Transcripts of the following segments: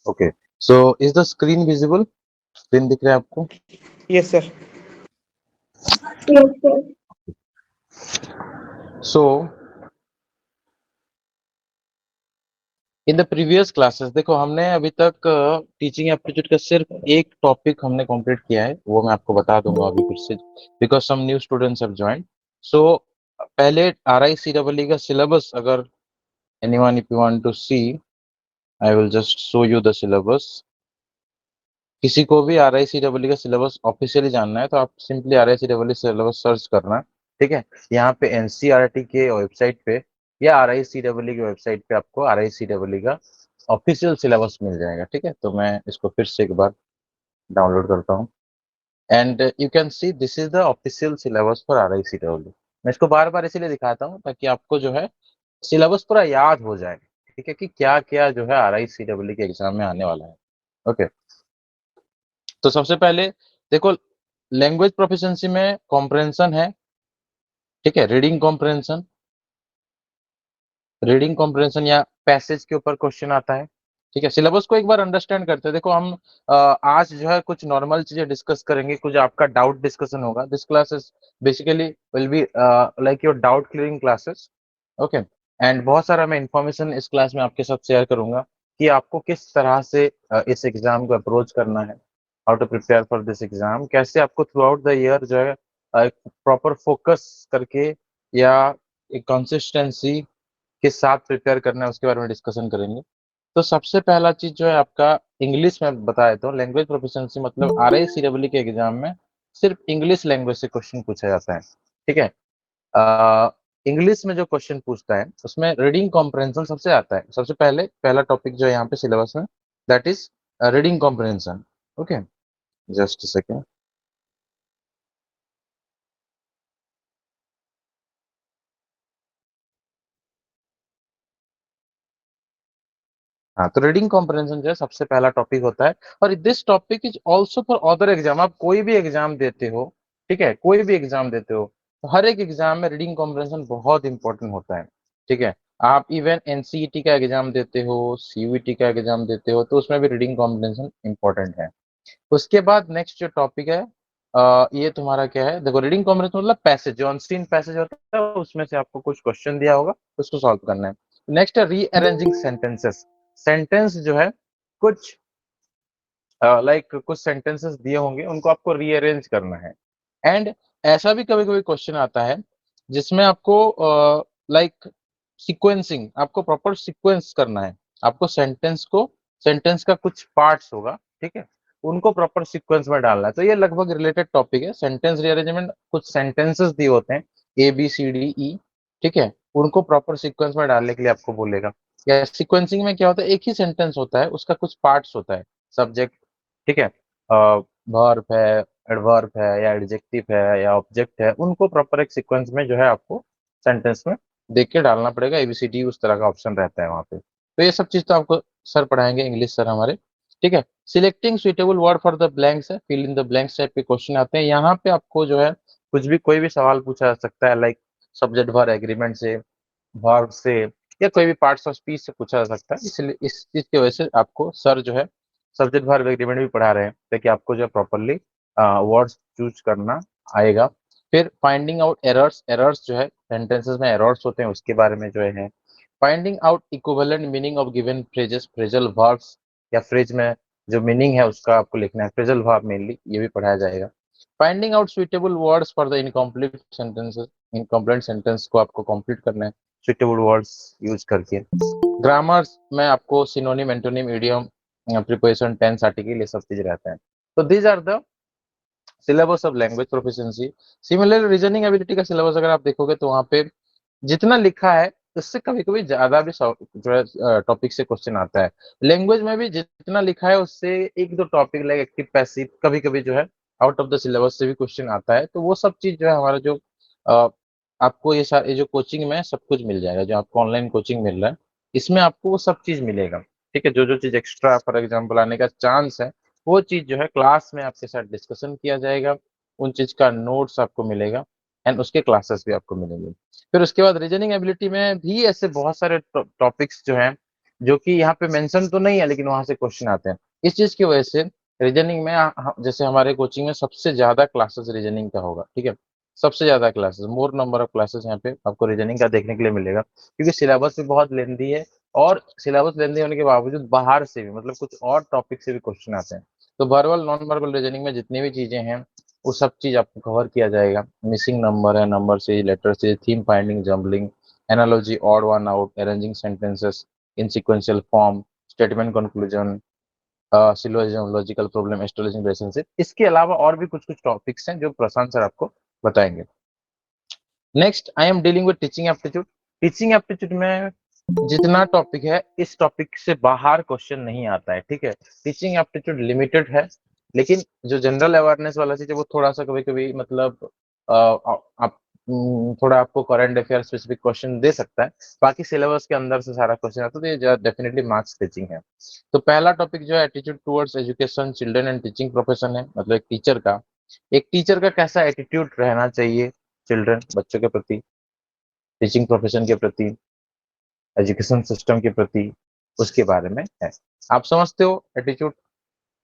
Okay. So is the screen visible? Screen दिख रहा है आपको? Yes, sir. Yes, sir. So in the previous classes देखो हमने अभी तक टीचिंग एप्टीट्यूड का सिर्फ एक टॉपिक हमने कंप्लीट किया है, वो मैं आपको बता दूंगा अभी फिर से, because some new students have joined. So पहले RICEE का सिलेबस, अगर anyone if you want to see, I will just show you the syllabus. किसी को भी RICEE का सिलेबस ऑफिशियली जानना है तो आप सिंपली RICEE सिलेबस सर्च करना. ठीक है, यहाँ पे NCERT के वेबसाइट पे या RICEE की वेबसाइट पे आपको RICEE का ऑफिशियल सिलेबस मिल जाएगा. ठीक है, तो मैं इसको फिर से एक बार डाउनलोड करता हूँ and you can see this is the official syllabus for RICEE. मैं इसको बार बार इसीलिए दिखाता हूँ ताकि आपको जो है सिलेबस पूरा याद हो जाए. ठीक है, कि क्या क्या जो है RICEE के एग्जाम में आने वाला है. ओके, तो सबसे पहले देखो, लैंग्वेज प्रोफिशिएंसी में कॉम्प्रहेंशन है. ठीक है, रीडिंग कॉम्प्रहेंशन या पैसेज के ऊपर क्वेश्चन आता है. ठीक है, सिलेबस को एक बार अंडरस्टैंड करते हैं. देखो हम आज जो है कुछ नॉर्मल चीजें डिस्कस करेंगे, कुछ आपका डाउट डिस्कशन होगा. This classes basically will be like your doubt clearing classes. Okay, and बहुत सारा मैं इंफॉर्मेशन इस क्लास में आपके साथ शेयर करूंगा कि आपको किस तरह से इस एग्जाम को अप्रोच करना है, how to prepare for this exam, कैसे आपको थ्रू आउट द ईयर जो है प्रॉपर फोकस करके या एक कंसिस्टेंसी के साथ प्रिपेयर करना है, उसके बारे में डिस्कशन करेंगे. तो सबसे पहला चीज जो है आपका इंग्लिश में बता देता हूँ. लैंग्वेज प्रोफिशिएंसी मतलब RICEE के एग्जाम में सिर्फ इंग्लिश लैंग्वेज से क्वेश्चन पूछा जाता है. ठीक है, इंग्लिश में जो क्वेश्चन पूछता है उसमें रीडिंग कॉम्प्रहेंशन सबसे आता है. सबसे पहले पहला टॉपिक जो है यहाँ पे सिलेबस में, that is reading comprehension. Okay, just second. हाँ, तो रीडिंग कॉम्प्रहेंशन जो है सबसे पहला टॉपिक होता है. और this topic is also for other exam. आप कोई भी एग्जाम देते हो, ठीक है, कोई भी एग्जाम देते हो, तो हर एक एग्जाम में रीडिंग कॉम्प्रहेंशन बहुत इंपॉर्टेंट होता है. ठीक है, आप इवन NCET का एग्जाम देते हो, CUET का एग्जाम देते हो, तो उसमें भी रीडिंग कॉम्प्रहेंशन इंपॉर्टेंट है. उसके बाद नेक्स्ट जो टॉपिक है ये तुम्हारा क्या है, देखो रीडिंग कॉम्प्रहेंशन मतलब पैसेज, जो अनसीन पैसेज होता है उसमें से आपको कुछ क्वेश्चन दिया होगा, उसको सॉल्व करना है. नेक्स्ट है रीअरेंजिंग सेंटेंसेस. सेंटेंस जो है कुछ लाइक कुछ सेंटेंसेस दिए होंगे, उनको आपको रीअरेंज करना है. एंड ऐसा भी कभी कभी क्वेश्चन आता है जिसमें आपको लाइक सीक्वेंसिंग, आपको प्रॉपर सीक्वेंस करना है. आपको सेंटेंस का कुछ पार्ट्स होगा, ठीक है, उनको प्रॉपर सीक्वेंस में डालना है. तो ये लगभग रिलेटेड टॉपिक है. सेंटेंस रीअरेंजमेंट, कुछ सेंटेंसेस दिए होते हैं ABCDE, ठीक है, उनको प्रॉपर सीक्वेंस में डालने के लिए आपको बोलेगा. या सीक्वेंसिंग में क्या होता है, एक ही सेंटेंस होता है, उसका कुछ पार्ट्स होता है, सब्जेक्ट, ठीक है, वर्ब है, एडवर्ब है या एडजेक्टिव है या ऑब्जेक्ट है, उनको प्रॉपर एक सीक्वेंस में जो है आपको सेंटेंस में देख के डालना पड़ेगा. ABCD उस तरह का ऑप्शन रहता है वहाँ पे. तो ये सब चीज तो आपको सर पढ़ाएंगे, इंग्लिश सर हमारे. ठीक है, selecting suitable word for the blanks है, fill in the blanks type के क्वेश्चन आते हैं. यहाँ पे आपको जो है कुछ भी, कोई भी सवाल पूछा जा सकता है, लाइक सब्जेक्ट वर्ब एग्रीमेंट से, वर्ब से, या कोई भी पार्ट्स ऑफ स्पीच से पूछा जा सकता है. इसलिए इस चीज की वजह से आपको सर जो है सब्जेक्ट वर्ब एग्रीमेंट भी पढ़ा रहे हैं ताकि आपको जो है प्रॉपरली वर्ड्स चूज करना आएगा. फिर फाइंडिंग आउट एरर्स, एरर्स जो है सेंटेंसेस में एरर्स होते हैं उसके बारे में जो है. Finding out equivalent meaning of given phrases, phrasal verbs या फ्रेज में जो मीनिंग है उसका आपको लिखना है, फ्रेजल वर्ब मेनली, ये भी पढ़ाया जाएगा. Finding out suitable words for the incomplete sentences, incomplete sentence को आपको कंप्लीट करना है सुइटेबल वर्ड्स यूज करके. ग्रामर में आपको synonym, antonym, idiom, preposition, tense, article, ये सब चीज रहता है. तो these are the syllabus of language proficiency. Similar reasoning ability का सिलेबस अगर आप देखोगे तो वहाँ पे जितना लिखा है उससे कभी कभी ज्यादा भी जो है टॉपिक से क्वेश्चन आता है. लैंग्वेज में भी जितना लिखा है उससे एक दो टॉपिक लाइक एक्टिव पैसिव कभी कभी जो है आउट ऑफ द सिलेबस से भी क्वेश्चन आता है. तो वो सब चीज जो है हमारा जो अ, आपको ये जो कोचिंग में सब कुछ मिल जाएगा, जो आपको ऑनलाइन कोचिंग मिल रहा है इसमें आपको वो सब चीज मिलेगा. ठीक है, जो जो चीज एक्स्ट्रा फॉर एग्जाम्पल आने का चांस है वो चीज जो है क्लास में आपके साथ डिस्कशन किया जाएगा, उन चीज का नोट्स आपको मिलेगा एंड उसके क्लासेस भी आपको मिलेंगे. फिर उसके बाद रीजनिंग एबिलिटी में भी ऐसे बहुत सारे टॉपिक्स जो हैं जो कि यहाँ पे मेंशन तो नहीं है लेकिन वहां से क्वेश्चन आते हैं। इस चीज की वजह से रीजनिंग में जैसे हमारे कोचिंग में सबसे ज्यादा क्लासेस रीजनिंग का होगा, ठीक है। सबसे ज्यादा classes, more number of classes यहाँ पे आपको रीजनिंग का देखने के लिए मिलेगा, क्योंकि सिलेबस भी बहुत लेंदी है। और सिलेबस लेंदी होने के बावजूद बाहर से भी मतलब कुछ और टॉपिक से भी क्वेश्चन आते हैं। तो वर्बल नॉन वर्बल रीजनिंग में जितनी भी चीजें हैं वो सब चीज आपको कवर किया जाएगा। मिसिंग नंबर है, नंबर से, लेटर से, theme finding, jumbling, analogy, odd one out, arranging sentences इन sequential form, statement conclusion, syllogism, logical problem, establishing relationship. इसके अलावा और भी कुछ कुछ टॉपिक्स हैं जो प्रशांत सर आपको बताएंगे। Next I am dealing with teaching aptitude. Teaching aptitude में जितना टॉपिक है इस टॉपिक से बाहर क्वेश्चन नहीं आता है, ठीक है। टीचिंग एप्टीट्यूड लिमिटेड है, लेकिन जो जनरल अवेयरनेस वाला चीज है वो थोड़ा सा कभी कभी मतलब आप थोड़ा आपको करंट अफेयर स्पेसिफिक क्वेश्चन दे सकता है। बाकी सिलेबस के अंदर से सारा क्वेश्चन आता है, तो ये डेफिनेटली मार्क्स टीचिंग है। तो पहला टॉपिक जो है attitude towards education, children and teaching profession है। मतलब एक टीचर का कैसा एटीट्यूड रहना चाहिए चिल्ड्रन, बच्चों के प्रति, टीचिंग प्रोफेशन के प्रति, एजुकेशन सिस्टम के प्रति, उसके बारे में है। आप समझते हो एटीट्यूड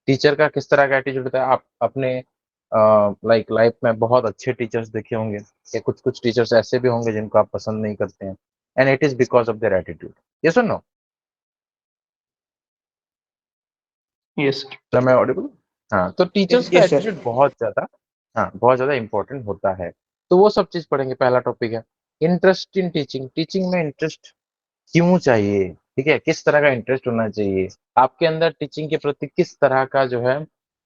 टीचर का किस तरह का एटीट्यूड होता है। आप अपने लाइक लाइफ में बहुत अच्छे टीचर्स देखे होंगे, या कुछ कुछ टीचर्स ऐसे भी होंगे जिनको आप पसंद नहीं करते हैं, and it is because of their attitude. Yes और नो? यस मैं ऑडिबल? हाँ, तो टीचर्स का यस सर। एटीट्यूड बहुत ज्यादा, हाँ बहुत ज्यादा इंपॉर्टेंट होता है। तो वो सब चीज पढ़ेंगे। पहला टॉपिक है इंटरेस्ट इन टीचिंग। टीचिंग में इंटरेस्ट क्यों चाहिए, ठीक है, किस तरह का इंटरेस्ट होना चाहिए आपके अंदर, टीचिंग के प्रति किस तरह का जो है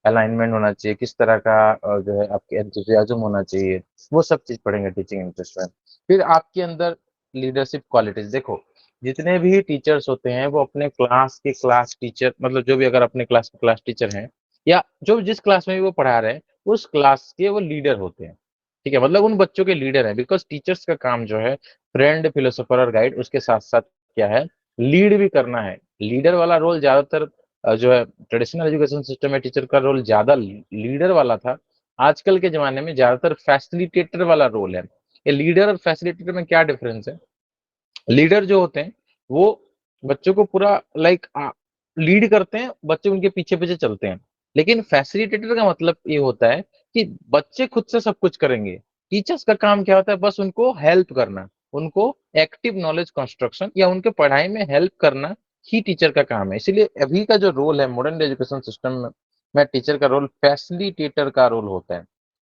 अलाइनमेंट होना चाहिए, किस तरह का जो है आपके एंथुसियाज्म होना चाहिए, वो सब चीज पढ़ेंगे टीचिंग इंटरेस्ट में। फिर आपके अंदर लीडरशिप क्वालिटीज। देखो, जितने भी टीचर्स होते हैं वो अपने क्लास के क्लास टीचर, मतलब जो भी अगर अपने क्लास के क्लास टीचर हैं, या जो जिस क्लास में भी वो पढ़ा रहे हैं उस क्लास के वो लीडर होते हैं, ठीक है। मतलब उन बच्चों के लीडर हैं, बिकॉज टीचर्स का काम जो है फ्रेंड, फिलोसोफर और गाइड, उसके साथ साथ क्या है, लीड भी करना है। लीडर वाला रोल ज्यादातर जो है ट्रेडिशनल एजुकेशन सिस्टम में टीचर का रोल ज्यादा लीडर वाला था। आजकल के जमाने में ज्यादातर फैसिलिटेटर वाला रोल है। ये लीडर और फैसिलिटेटर में क्या डिफरेंस है? लीडर जो होते हैं वो बच्चों को पूरा लाइक लीड करते हैं, बच्चे उनके पीछे पीछे चलते हैं। लेकिन फैसिलिटेटर का मतलब ये होता है कि बच्चे खुद से सब कुछ करेंगे। टीचर्स का काम क्या होता है? बस उनको हेल्प करना, उनको एक्टिव नॉलेज कंस्ट्रक्शन या उनके पढ़ाई में हेल्प करना ही टीचर का काम है। इसीलिए अभी का जो रोल है मॉडर्न एजुकेशन सिस्टम में टीचर का रोल फैसिलिटेटर का रोल होता है,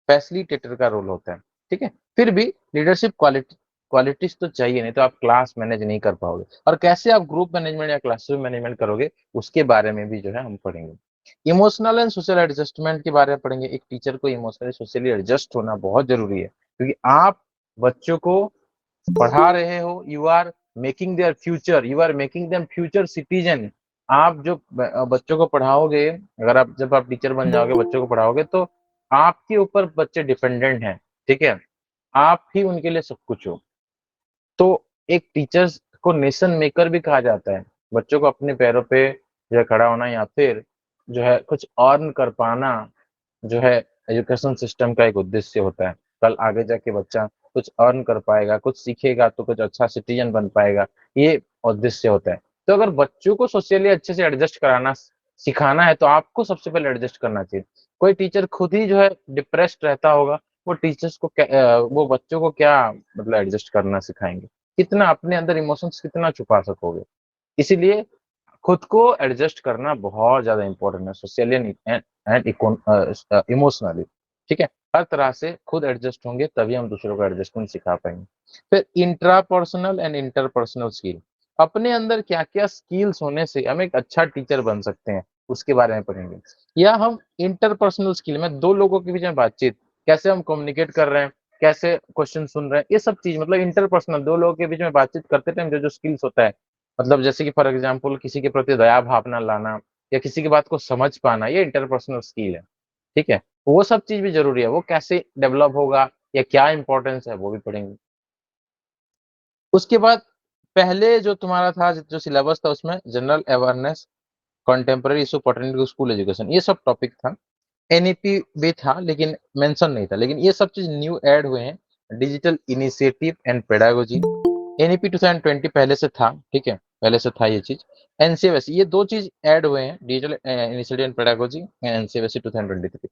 फैसिलिटेटर का रोल होता है, ठीक है। फिर भी लीडरशिप क्वालिटीज तो चाहिए, नहीं तो आप क्लास मैनेज नहीं कर पाओगे। और कैसे आप ग्रुप मैनेजमेंट या क्लासरूम मैनेजमेंट करोगे उसके बारे में भी जो है हम पढ़ेंगे। इमोशनल एंड सोशल एडजस्टमेंट के बारे में पढ़ेंगे। एक टीचर को इमोशनली सोशली एडजस्ट होना बहुत जरूरी है, क्योंकि आप बच्चों को पढ़ा रहे हो, you are making their future, you are making them future citizen. आप जो बच्चों को पढ़ाओगे, अगर आप जब आप टीचर बन जाओगे बच्चों को पढ़ाओगे, तो आपके ऊपर बच्चे डिपेंडेंट हैं, ठीक है। आप ही उनके लिए सब कुछ हो। तो एक टीचर्स को नेशन मेकर भी कहा जाता है। बच्चों को अपने पैरों पे जो है खड़ा होना, या फिर जो है कुछ अर्न कर पाना, जो है एजुकेशन सिस्टम का एक उद्देश्य होता है। कल आगे जाके बच्चा कुछ अर्न कर पाएगा, कुछ सीखेगा तो कुछ अच्छा सिटीजन बन पाएगा, ये उद्देश्य होता है। तो अगर बच्चों को सोशली अच्छे से एडजस्ट कराना सिखाना है तो आपको सबसे पहले एडजस्ट करना चाहिए। कोई टीचर खुद ही जो है डिप्रेस्ड रहता होगा, वो टीचर्स को वो बच्चों को क्या मतलब एडजस्ट करना सिखाएंगे? कितना अपने अंदर इमोशंस कितना छुपा सकोगे? इसीलिए खुद को एडजस्ट करना बहुत ज्यादा इंपॉर्टेंट है, सोशली एंड इमोशनली, ठीक है। हर तरह से खुद एडजस्ट होंगे तभी हम दूसरों को एडजस्टमेंट सिखा पाएंगे। फिर इंट्रापर्सनल एंड इंटरपर्सनल स्किल। अपने अंदर क्या क्या स्किल्स होने से हम एक अच्छा टीचर बन सकते हैं उसके बारे में पढ़ेंगे। या हम इंटरपर्सनल स्किल में दो लोगों के बीच में बातचीत, कैसे हम कम्युनिकेट कर रहे हैं, कैसे क्वेश्चन सुन रहे हैं, ये सब चीज मतलब इंटरपर्सनल दो लोगों के बीच में बातचीत करते टाइम जो जो स्किल्स होता है, मतलब जैसे कि फॉर एग्जांपल किसी के प्रति दया भावना लाना, या किसी की बात को समझ पाना, ये इंटरपर्सनल स्किल है, ठीक है। वो सब चीज भी जरूरी है। वो कैसे डेवलप होगा या क्या इंपॉर्टेंस है वो भी पढ़ेंगे। उसके बाद पहले जो तुम्हारा था, जो सिलेबस था उसमें general awareness, contemporary issue pertaining to school education, ये सब टॉपिक था। एनईपी भी था लेकिन मेंशन नहीं था, लेकिन ये सब चीज न्यू ऐड हुए हैं। Digital initiative and pedagogy, NEP 2020 पहले से था, ठीक है, पहले से था ये चीज। एनसीएफएससी, ये दो चीज ऐड हुए हैं, digital initiative and pedagogy and NCFSC 2023।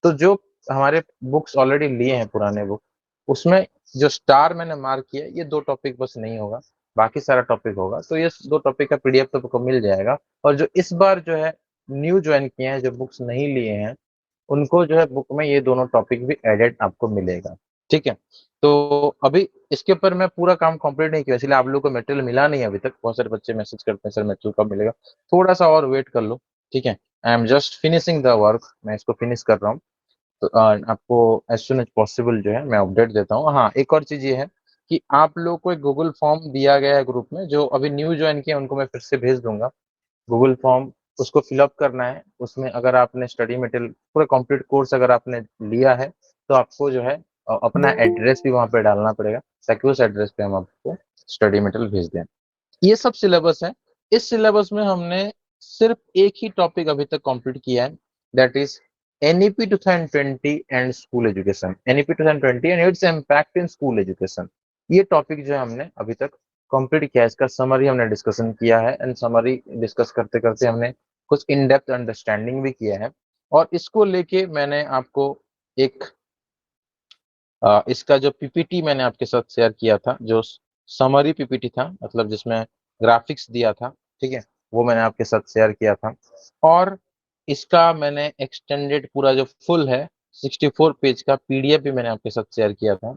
तो जो हमारे बुक्स ऑलरेडी लिए हैं पुराने बुक, उसमें जो स्टार मैंने मार्क किया ये दो टॉपिक बस नहीं होगा, बाकी सारा टॉपिक होगा। तो ये दो टॉपिक का पीडीएफ तो आपको मिल जाएगा। और जो इस बार जो है न्यू ज्वाइन किए हैं, जो बुक्स नहीं लिए हैं, उनको जो है बुक में ये दोनों टॉपिक भी एडेड आपको मिलेगा। ठीक है, तो अभी इसके ऊपर मैं पूरा काम कंप्लीट नहीं किया, इसलिए आप लोगों को मटेरियल मिला नहीं अभी तक। बहुत सारे बच्चे मैसेज करते हैं सर मटेरियल कब मिलेगा, थोड़ा सा और वेट कर लो। ठीक है, I am just finishing the work, मैं इसको फिनिश कर रहा हूँ। तो आपको एज सुन एज पॉसिबल जो है मैं अपडेट देता हूँ। हाँ, एक और चीज ये है कि आप लोग को एक गूगल फॉर्म दिया गया है ग्रुप में, जो अभी न्यू ज्वाइन किया उनको मैं फिर से भेज दूंगा गूगल फॉर्म। उसको फिलअप करना है। उसमें अगर आपने स्टडी मटेरियल पूरा कंप्लीट कोर्स अगर आपने लिया है, तो आपको जो है अपना एड्रेस भी वहां पे डालना पड़ेगा, ताकि उस एड्रेस पे हम आपको स्टडी मटेरियल भेज दें। ये सब सिलेबस है। इस सिलेबस में हमने सिर्फ एक ही टॉपिक अभी तक कंप्लीट किया है, that is NEP 2020 and school education, NEP 2020 and its impact in school education. ये टॉपिक जो है हमने अभी तक कंप्लीट किया है, इसका समरी हमने डिस्कशन किया है, एंड समरी डिस्कस करते करते हमने कुछ इन डेप्थ अंडरस्टैंडिंग भी किया है। और इसको लेके मैंने आपको एक इसका जो पीपीटी मैंने आपके साथ शेयर किया था, जो समरी पीपीटी था, मतलब जिसमें ग्राफिक्स दिया था, ठीक है, वो मैंने आपके साथ शेयर किया था। और इसका मैंने एक्सटेंडेड पूरा जो फुल है 64 पेज का पीडीएफ भी मैंने आपके साथ शेयर किया था।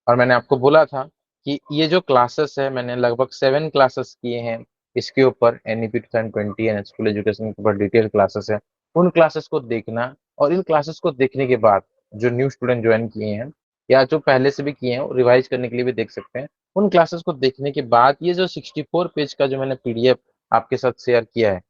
और मैंने आपको बोला था कि ये जो क्लासेस है, मैंने लगभग 7 क्लासेस किए हैं इसके ऊपर, एनईपी 2020 एंड स्कूल एजुकेशन के ऊपर डिटेल क्लासेस है। उन क्लासेस को देखना, और इन क्लासेस को देखने के बाद जो न्यू स्टूडेंट ज्वाइन किए हैं या जो पहले से भी किए हैं, रिवाइज करने के लिए भी देख सकते हैं। उन क्लासेस को देखने के बाद ये जो 64 पेज का जो मैंने पीडीएफ आपके साथ शेयर किया है,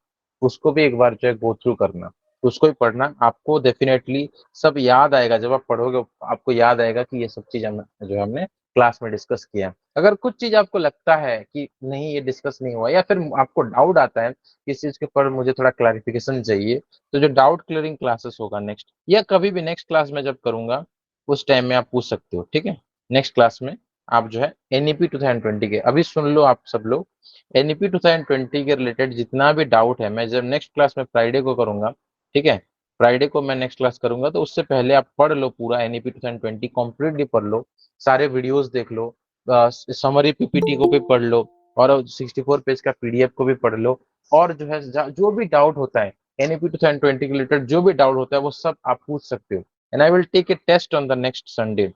उसको भी एक बार जो है गो थ्रू करना, उसको भी पढ़ना। आपको डेफिनेटली सब याद आएगा, जब आप पढ़ोगे आपको याद आएगा कि ये सब चीज जो हमने क्लास में डिस्कस किया। अगर कुछ चीज आपको लगता है कि नहीं ये डिस्कस नहीं हुआ, या फिर आपको डाउट आता है किस चीज के ऊपर मुझे थोड़ा क्लैरिफिकेशन चाहिए, तो जो डाउट क्लियरिंग क्लासेस होगा नेक्स्ट, या कभी भी नेक्स्ट क्लास में जब करूंगा, उस टाइम में आप पूछ सकते हो। ठीक है, नेक्स्ट क्लास में आप जो है एनईपी 2020 के, अभी सुन लो आप सब लोग, एनईपी 2020 के रिलेटेड जितना भी डाउट है, मैं जब नेक्स्ट क्लास में फ्राइडे को करूंगा, ठीक है, फ्राइडे को मैं नेक्स्ट क्लास करूंगा, तो उससे पहले आप पढ़ लो पूरा एनईपी 2020 कंप्लीटली पढ़ लो, सारे वीडियोस देख लो, समरी पीपीटी को भी पढ़ लो, और 64 पेज का पीडीएफ को भी पढ़ लो। और जो है जो भी डाउट होता है एनईपी 2020 के रिलेटेड, जो भी डाउट होता है वो सब आप पूछ सकते हो। And I will take a test on the next Sunday.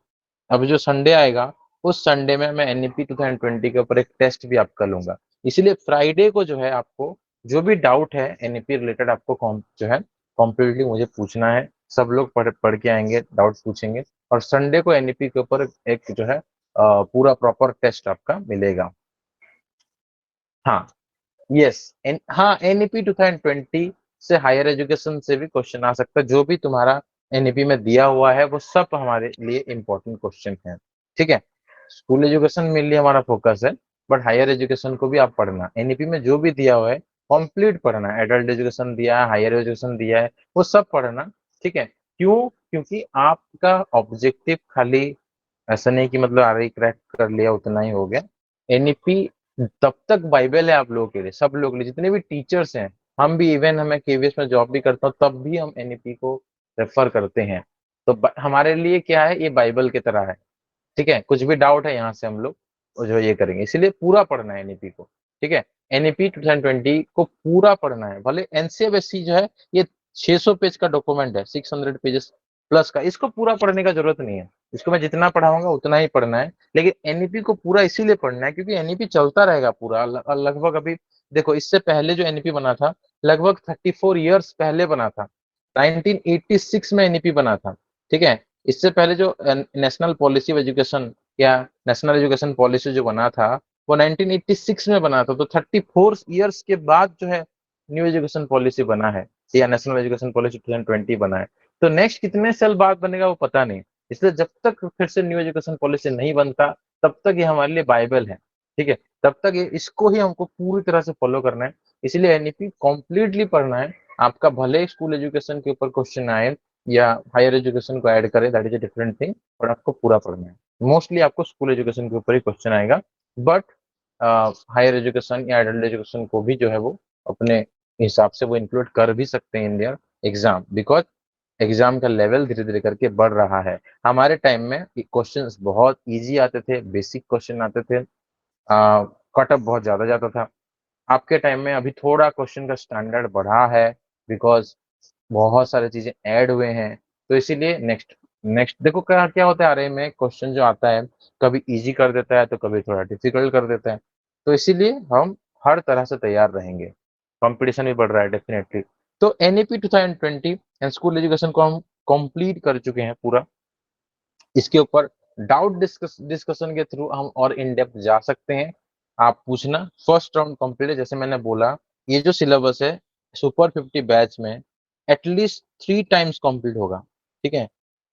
अब जो संडे आएगा, उस संडे में मैं एनईपी 2020 के ऊपर एक टेस्ट भी आपका लूंगा। इसलिए फ्राइडे को जो है आपको जो भी डाउट है एनईपी रिलेटेड, आपको जो है कॉम्प्लीटली मुझे पूछना है। सब लोग पढ़ के आएंगे, डाउट पूछेंगे, और संडे को एनईपी के ऊपर एक जो है पूरा प्रॉपर टेस्ट आपका मिलेगा। हाँ, यस, हाँ, एनईपी 2020 से हायर एजुकेशन से भी क्वेश्चन आ सकता है। जो भी तुम्हारा एनईपी में दिया हुआ है वो सब हमारे लिए इंपॉर्टेंट क्वेश्चन है। ठीक है, स्कूल एजुकेशन मेनली हमारा फोकस है, बट हायर एजुकेशन को भी आप पढ़ना, एनईपी में जो भी दिया हुआ है कंप्लीट पढ़ना है। एडल्ट एजुकेशन दिया है, हायर एजुकेशन दिया है, वो सब पढ़ना। ठीक है, क्यों? क्योंकि आपका ऑब्जेक्टिव खाली ऐसा नहीं कि मतलब अरे क्रैक कर लिया उतना ही हो गया। एनईपी तब तक बाइबल है आप लोगों के लिए, सब लोगों के लिए, जितने भी टीचर्स हैं। हम भी, इवन हमें केवीएस में जॉब भी करता हूँ तब भी हम एनईपी को रेफर करते हैं। तो हमारे लिए क्या है, ये बाइबल की तरह है। ठीक है, कुछ भी डाउट है यहाँ से हम लोग जो ये करेंगे, इसलिए पूरा पढ़ना है एनईपी को। ठीक है, एनईपी 2020 को पूरा पढ़ना है। भले एनसीएफएससी जो है ये 600 पेज का डॉक्यूमेंट है, 600 पेजेस प्लस का, इसको पूरा पढ़ने का जरूरत नहीं है। इसको मैं जितना पढ़ाऊंगा उतना ही पढ़ना है। लेकिन एनईपी को पूरा इसीलिए पढ़ना है क्योंकि एनईपी चलता रहेगा पूरा लगभग। अभी देखो, इससे पहले जो एनईपी बना था लगभग 34 ईयर्स पहले बना था, 1986 में एनईपी बना था। ठीक है, इससे पहले जो नेशनल पॉलिसी ऑफ एजुकेशन या नेशनल एजुकेशन पॉलिसी जो बना था, वो 1986 में बना था। तो 34 ईयर्स के बाद जो है न्यू एजुकेशन पॉलिसी बना है, या नेशनल एजुकेशन पॉलिसी 2020 बना है। तो नेक्स्ट कितने साल बाद बनेगा वो पता नहीं। इसलिए जब तक फिर से न्यू एजुकेशन पॉलिसी नहीं बनता, तब तक ये हमारे लिए बाइबल है। ठीक है, तब तक ये इसको ही हमको पूरी तरह से फॉलो करना है। इसलिए एनईपी कंप्लीटली पढ़ना है। आपका भले स्कूल एजुकेशन के ऊपर क्वेश्चन आए या हायर एजुकेशन को ऐड करे, that is a different thing, और आपको पूरा पढ़ना है। मोस्टली आपको स्कूल एजुकेशन के ऊपर ही क्वेश्चन आएगा, बट हायर एजुकेशन या एडल्ट एजुकेशन को भी जो है वो अपने हिसाब से वो इंक्लूड कर भी सकते हैं in their exam, because exam का लेवल धीरे धीरे करके बढ़ रहा है। हमारे टाइम में क्वेश्चंस बहुत इजी आते थे, बेसिक क्वेश्चन आते थे, कट ऑफ बहुत ज्यादा जाता था। आपके टाइम में अभी थोड़ा क्वेश्चन का स्टैंडर्ड बढ़ा है, बिकॉज बहुत सारी चीजें ऐड हुए हैं। तो इसीलिए नेक्स्ट नेक्स्ट देखो क्या क्या होता है, आ रहे में क्वेश्चन जो आता है कभी इजी कर देता है तो कभी थोड़ा डिफिकल्ट कर देता है। तो इसीलिए हम हर तरह से तैयार रहेंगे, कंपटीशन भी बढ़ रहा है डेफिनेटली। तो एनईपी 2020 एंड स्कूल एजुकेशन को हम कंप्लीट कर चुके हैं पूरा। इसके ऊपर डाउट डिस्कशन के थ्रू हम और इन डेप्थ जा सकते हैं। आप पूछना, फर्स्ट राउंड कंप्लीट है, जैसे मैंने बोला ये जो सिलेबस है सुपर 50 बैच में एटलीस्ट 3 टाइम्स कंप्लीट होगा, ठीक है,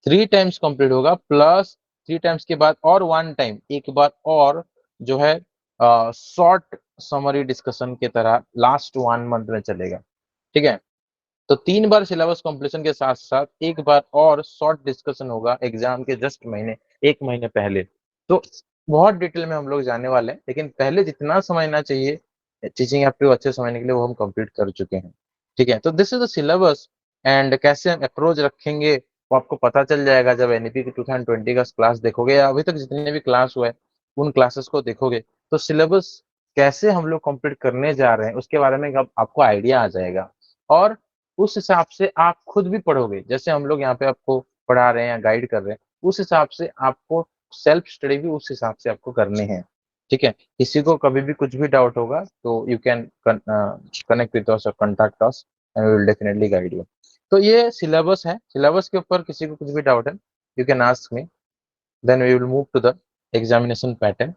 3 टाइम्स कंप्लीट होगा, प्लस 3 टाइम्स के बाद और 1 टाइम एक बार और जो है शॉर्ट समरी डिस्कशन की तरह लास्ट 1 मंथ में चलेगा, ठीक है। तो 3 बार सिलेबस कंप्लीशन के साथ साथ एक बार और शॉर्ट डिस्कशन होगा एग्जाम के जस्ट महीने 1 महीने पहले। तो बहुत डिटेल में हम लोग जाने वाले हैं, लेकिन पहले जितना समझना चाहिए टीचिंग एप्टीट्यूड अच्छे समझने के लिए वो हम कंप्लीट कर चुके हैं, ठीक है। तो this is the syllabus, and कैसे हम अप्रोच रखेंगे वो आपको पता चल जाएगा जब एनईपी की 2020 का क्लास देखोगे, या अभी तक जितने भी क्लास हुए उन क्लासेस को देखोगे तो सिलेबस कैसे हम लोग कंप्लीट करने जा रहे हैं उसके बारे में अब आपको आइडिया आ जाएगा। और उस हिसाब से आप खुद भी पढ़ोगे, जैसे हम लोग यहाँ पे आपको पढ़ा रहे हैं या गाइड कर रहे हैं, उस हिसाब से आपको सेल्फ स्टडी भी उस हिसाब से आपको करने हैं, ठीक है। किसी को कभी भी कुछ भी डाउट होगा तो you can connect with us और contact us and we will definitely guide you. तो ये सिलेबस है, सिलेबस के ऊपर किसी को कुछ भी डाउट है you can ask me, then we will move to the examination pattern.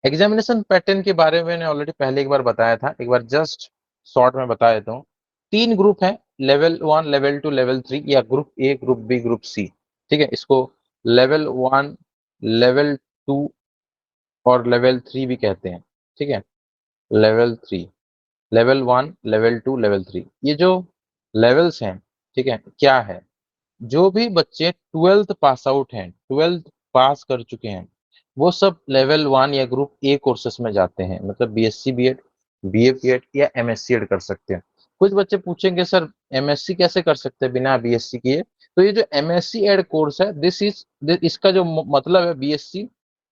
Examination pattern के बारे में मैंने ऑलरेडी पहले एक बार बताया था, एक बार जस्ट शॉर्ट में बता देता हूँ। 3 ग्रुप है, लेवल 1, लेवल 2, लेवल 3, या group A, group B, group C, ठीक है। इसको लेवल 1, लेवल 2 और लेवल 3 भी कहते हैं, ठीक है। लेवल 3, लेवल 1, लेवल 2, लेवल 3, ये जो लेवल्स हैं, ठीक है, क्या है, जो भी बच्चे 12th पास आउट हैं, 12th पास कर चुके हैं, वो सब लेवल 1 या ग्रुप ए कोर्सेस में जाते हैं, मतलब बीएससी बीएड, बीए बीएड या एमएससी एड कर सकते हैं। कुछ बच्चे पूछेंगे सर एमएससी कैसे कर सकते हैं बिना बीएससी किए, तो ये जो एमएससी एड कोर्स है दिस इज इसका जो मतलब है BSc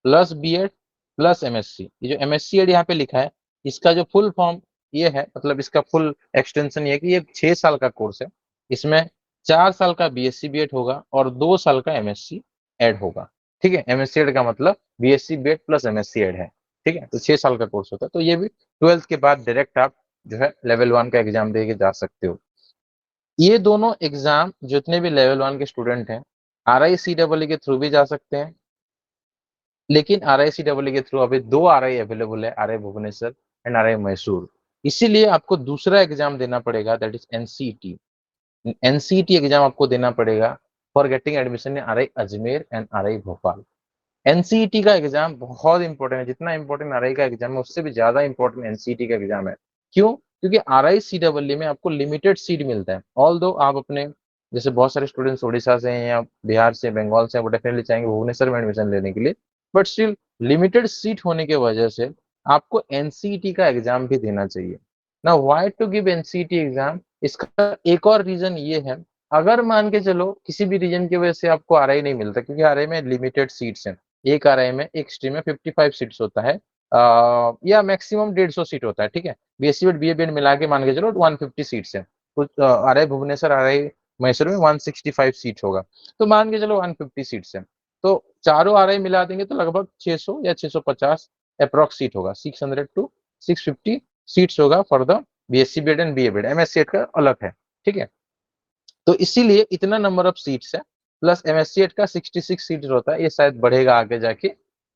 plus BEd plus MSc. ये जो एमएससी एड यहाँ पे लिखा है इसका जो फुल फॉर्म ये है, मतलब इसका फुल एक्सटेंशन ये है कि ये 6 साल का कोर्स है, इसमें 4 साल का बीएससी बीएड होगा और 2 साल का एमएससी एड होगा, ठीक है। एमएससी एड का मतलब BSc BEd plus MSc Ed है, ठीक है। तो 6 साल का कोर्स होता है, तो ये भी 12th के बाद डायरेक्ट आप जो है लेवल 1 का एग्जाम दे के जा सकते हो। ये दोनों एग्जाम जितने भी लेवल 1 के स्टूडेंट हैं RICEE के थ्रू भी जा सकते हैं, लेकिन RICEE के थ्रू अभी 2 RI अवेलेबल है, RI Bhubaneswar and RI Mysore. इसीलिए आपको दूसरा एग्जाम देना पड़ेगा, that is NCET. NCET exam आपको देना पड़ेगा for getting admission in RI Ajmer and RI Bhopal. NCET का एग्जाम बहुत इंपॉर्टेंट है, जितना इंपॉर्टेंट RI का एग्जाम है उससे भी ज्यादा इंपॉर्टेंट एनसीईटी का एग्जाम है। क्यों? क्योंकि RICEE में आपको लिमिटेड सीट मिलता है, ऑल दो आप अपने जैसे बहुत सारे स्टूडेंट्स उड़ीसा से हैं या बिहार से, बंगाल से, वो डेफिनेटली चाहेंगे भुवनेश्वर में एडमिशन लेने के लिए, बट स्टिल लिमिटेड सीट होने की वजह से आपको एनसीईटी का एग्जाम भी देना चाहिए ना। Why to give NCET exam, इसका एक और रीजन ये है, अगर मान के चलो किसी भी रीजन की वजह से आपको RI नहीं मिलता, क्योंकि RI में लिमिटेड सीट्स हैं, एक RI में एक स्ट्रीम में 55 सीट्स होता है, या मैक्सिमम 150 सीट होता है, ठीक है। बीएससी बीएड बीए बीएड मिला के मान के चलो 150 सीट्स है, तो RI भुवनेश्वर RI मैसूर में 165 सीट होगा, तो मान के चलो 150 सीट्स है, तो चारों RI मिला देंगे तो लगभग 600 या 650 अप्रोक्स सीट होगा, 600 टू 650 सीट्स होगा for the BSc BEd and BA BEd. MSc का अलग है, ठीक है। तो इसीलिए इतना नंबर ऑफ सीट्स है, प्लस एमएससी का 66 सीट होता है, ये शायद बढ़ेगा आगे जाके,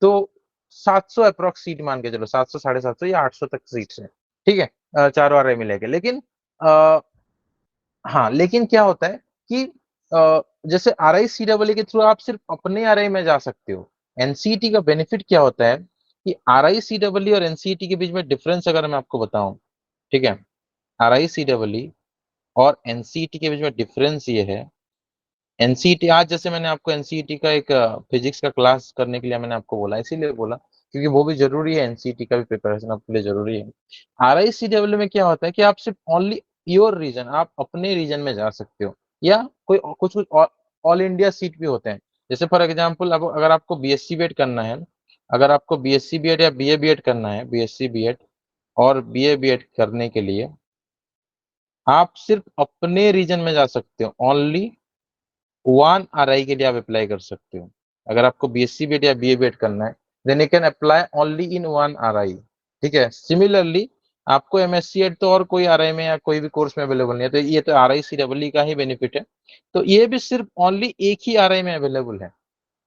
तो 700 अप्रोक्स सीट मान के चलो, 700 750 या 800 तक सीट्स है, ठीक है, चारों RI मिलेंगे। लेकिन हाँ, लेकिन क्या होता है कि जैसे RICEE के थ्रू आप सिर्फ अपने RI में जा सकते हो। एनसीईटी का बेनिफिट क्या होता है कि RICEE और एनसीईटी के बीच में डिफरेंस अगर मैं आपको बताऊं, ठीक है, RICEE और एनसीईटी के बीच में डिफरेंस ये है, एनसीईटी आज जैसे मैंने आपको एनसीईटी का एक फिजिक्स का क्लास करने के लिए मैंने आपको बोला, इसीलिए बोला क्योंकि वो भी जरूरी है, एनसीटी का भी प्रिपरेशन आपके लिए जरूरी है। RICW में क्या होता है कि आप सिर्फ ओनली योर रीजन, आप अपने रीजन में जा सकते हो, या कोई कुछ कुछ ऑल इंडिया सीट भी होते हैं। जैसे फॉर एग्जाम्पल, अब अगर आपको बीएससी बीएड करना है, अगर आपको बीएससी बीएड या बीए बीएड करना है, बीएससी बीएड और बीए बीएड करने के लिए आप सिर्फ अपने रीजन में जा सकते हो, ओनली 1 RI के लिए आप अप्लाई कर सकते हो। अगर आपको बीएससी बीएड या बीए बीएड करना है, then you can apply only in 1 RI। ठीक है, सिमिलरली आपको एमएससी एड तो और कोई RI में या कोई भी कोर्स में अवेलेबल नहीं है, तो ये तो RICEE का ही बेनिफिट है। तो ये भी सिर्फ ओनली एक ही RI में अवेलेबल है।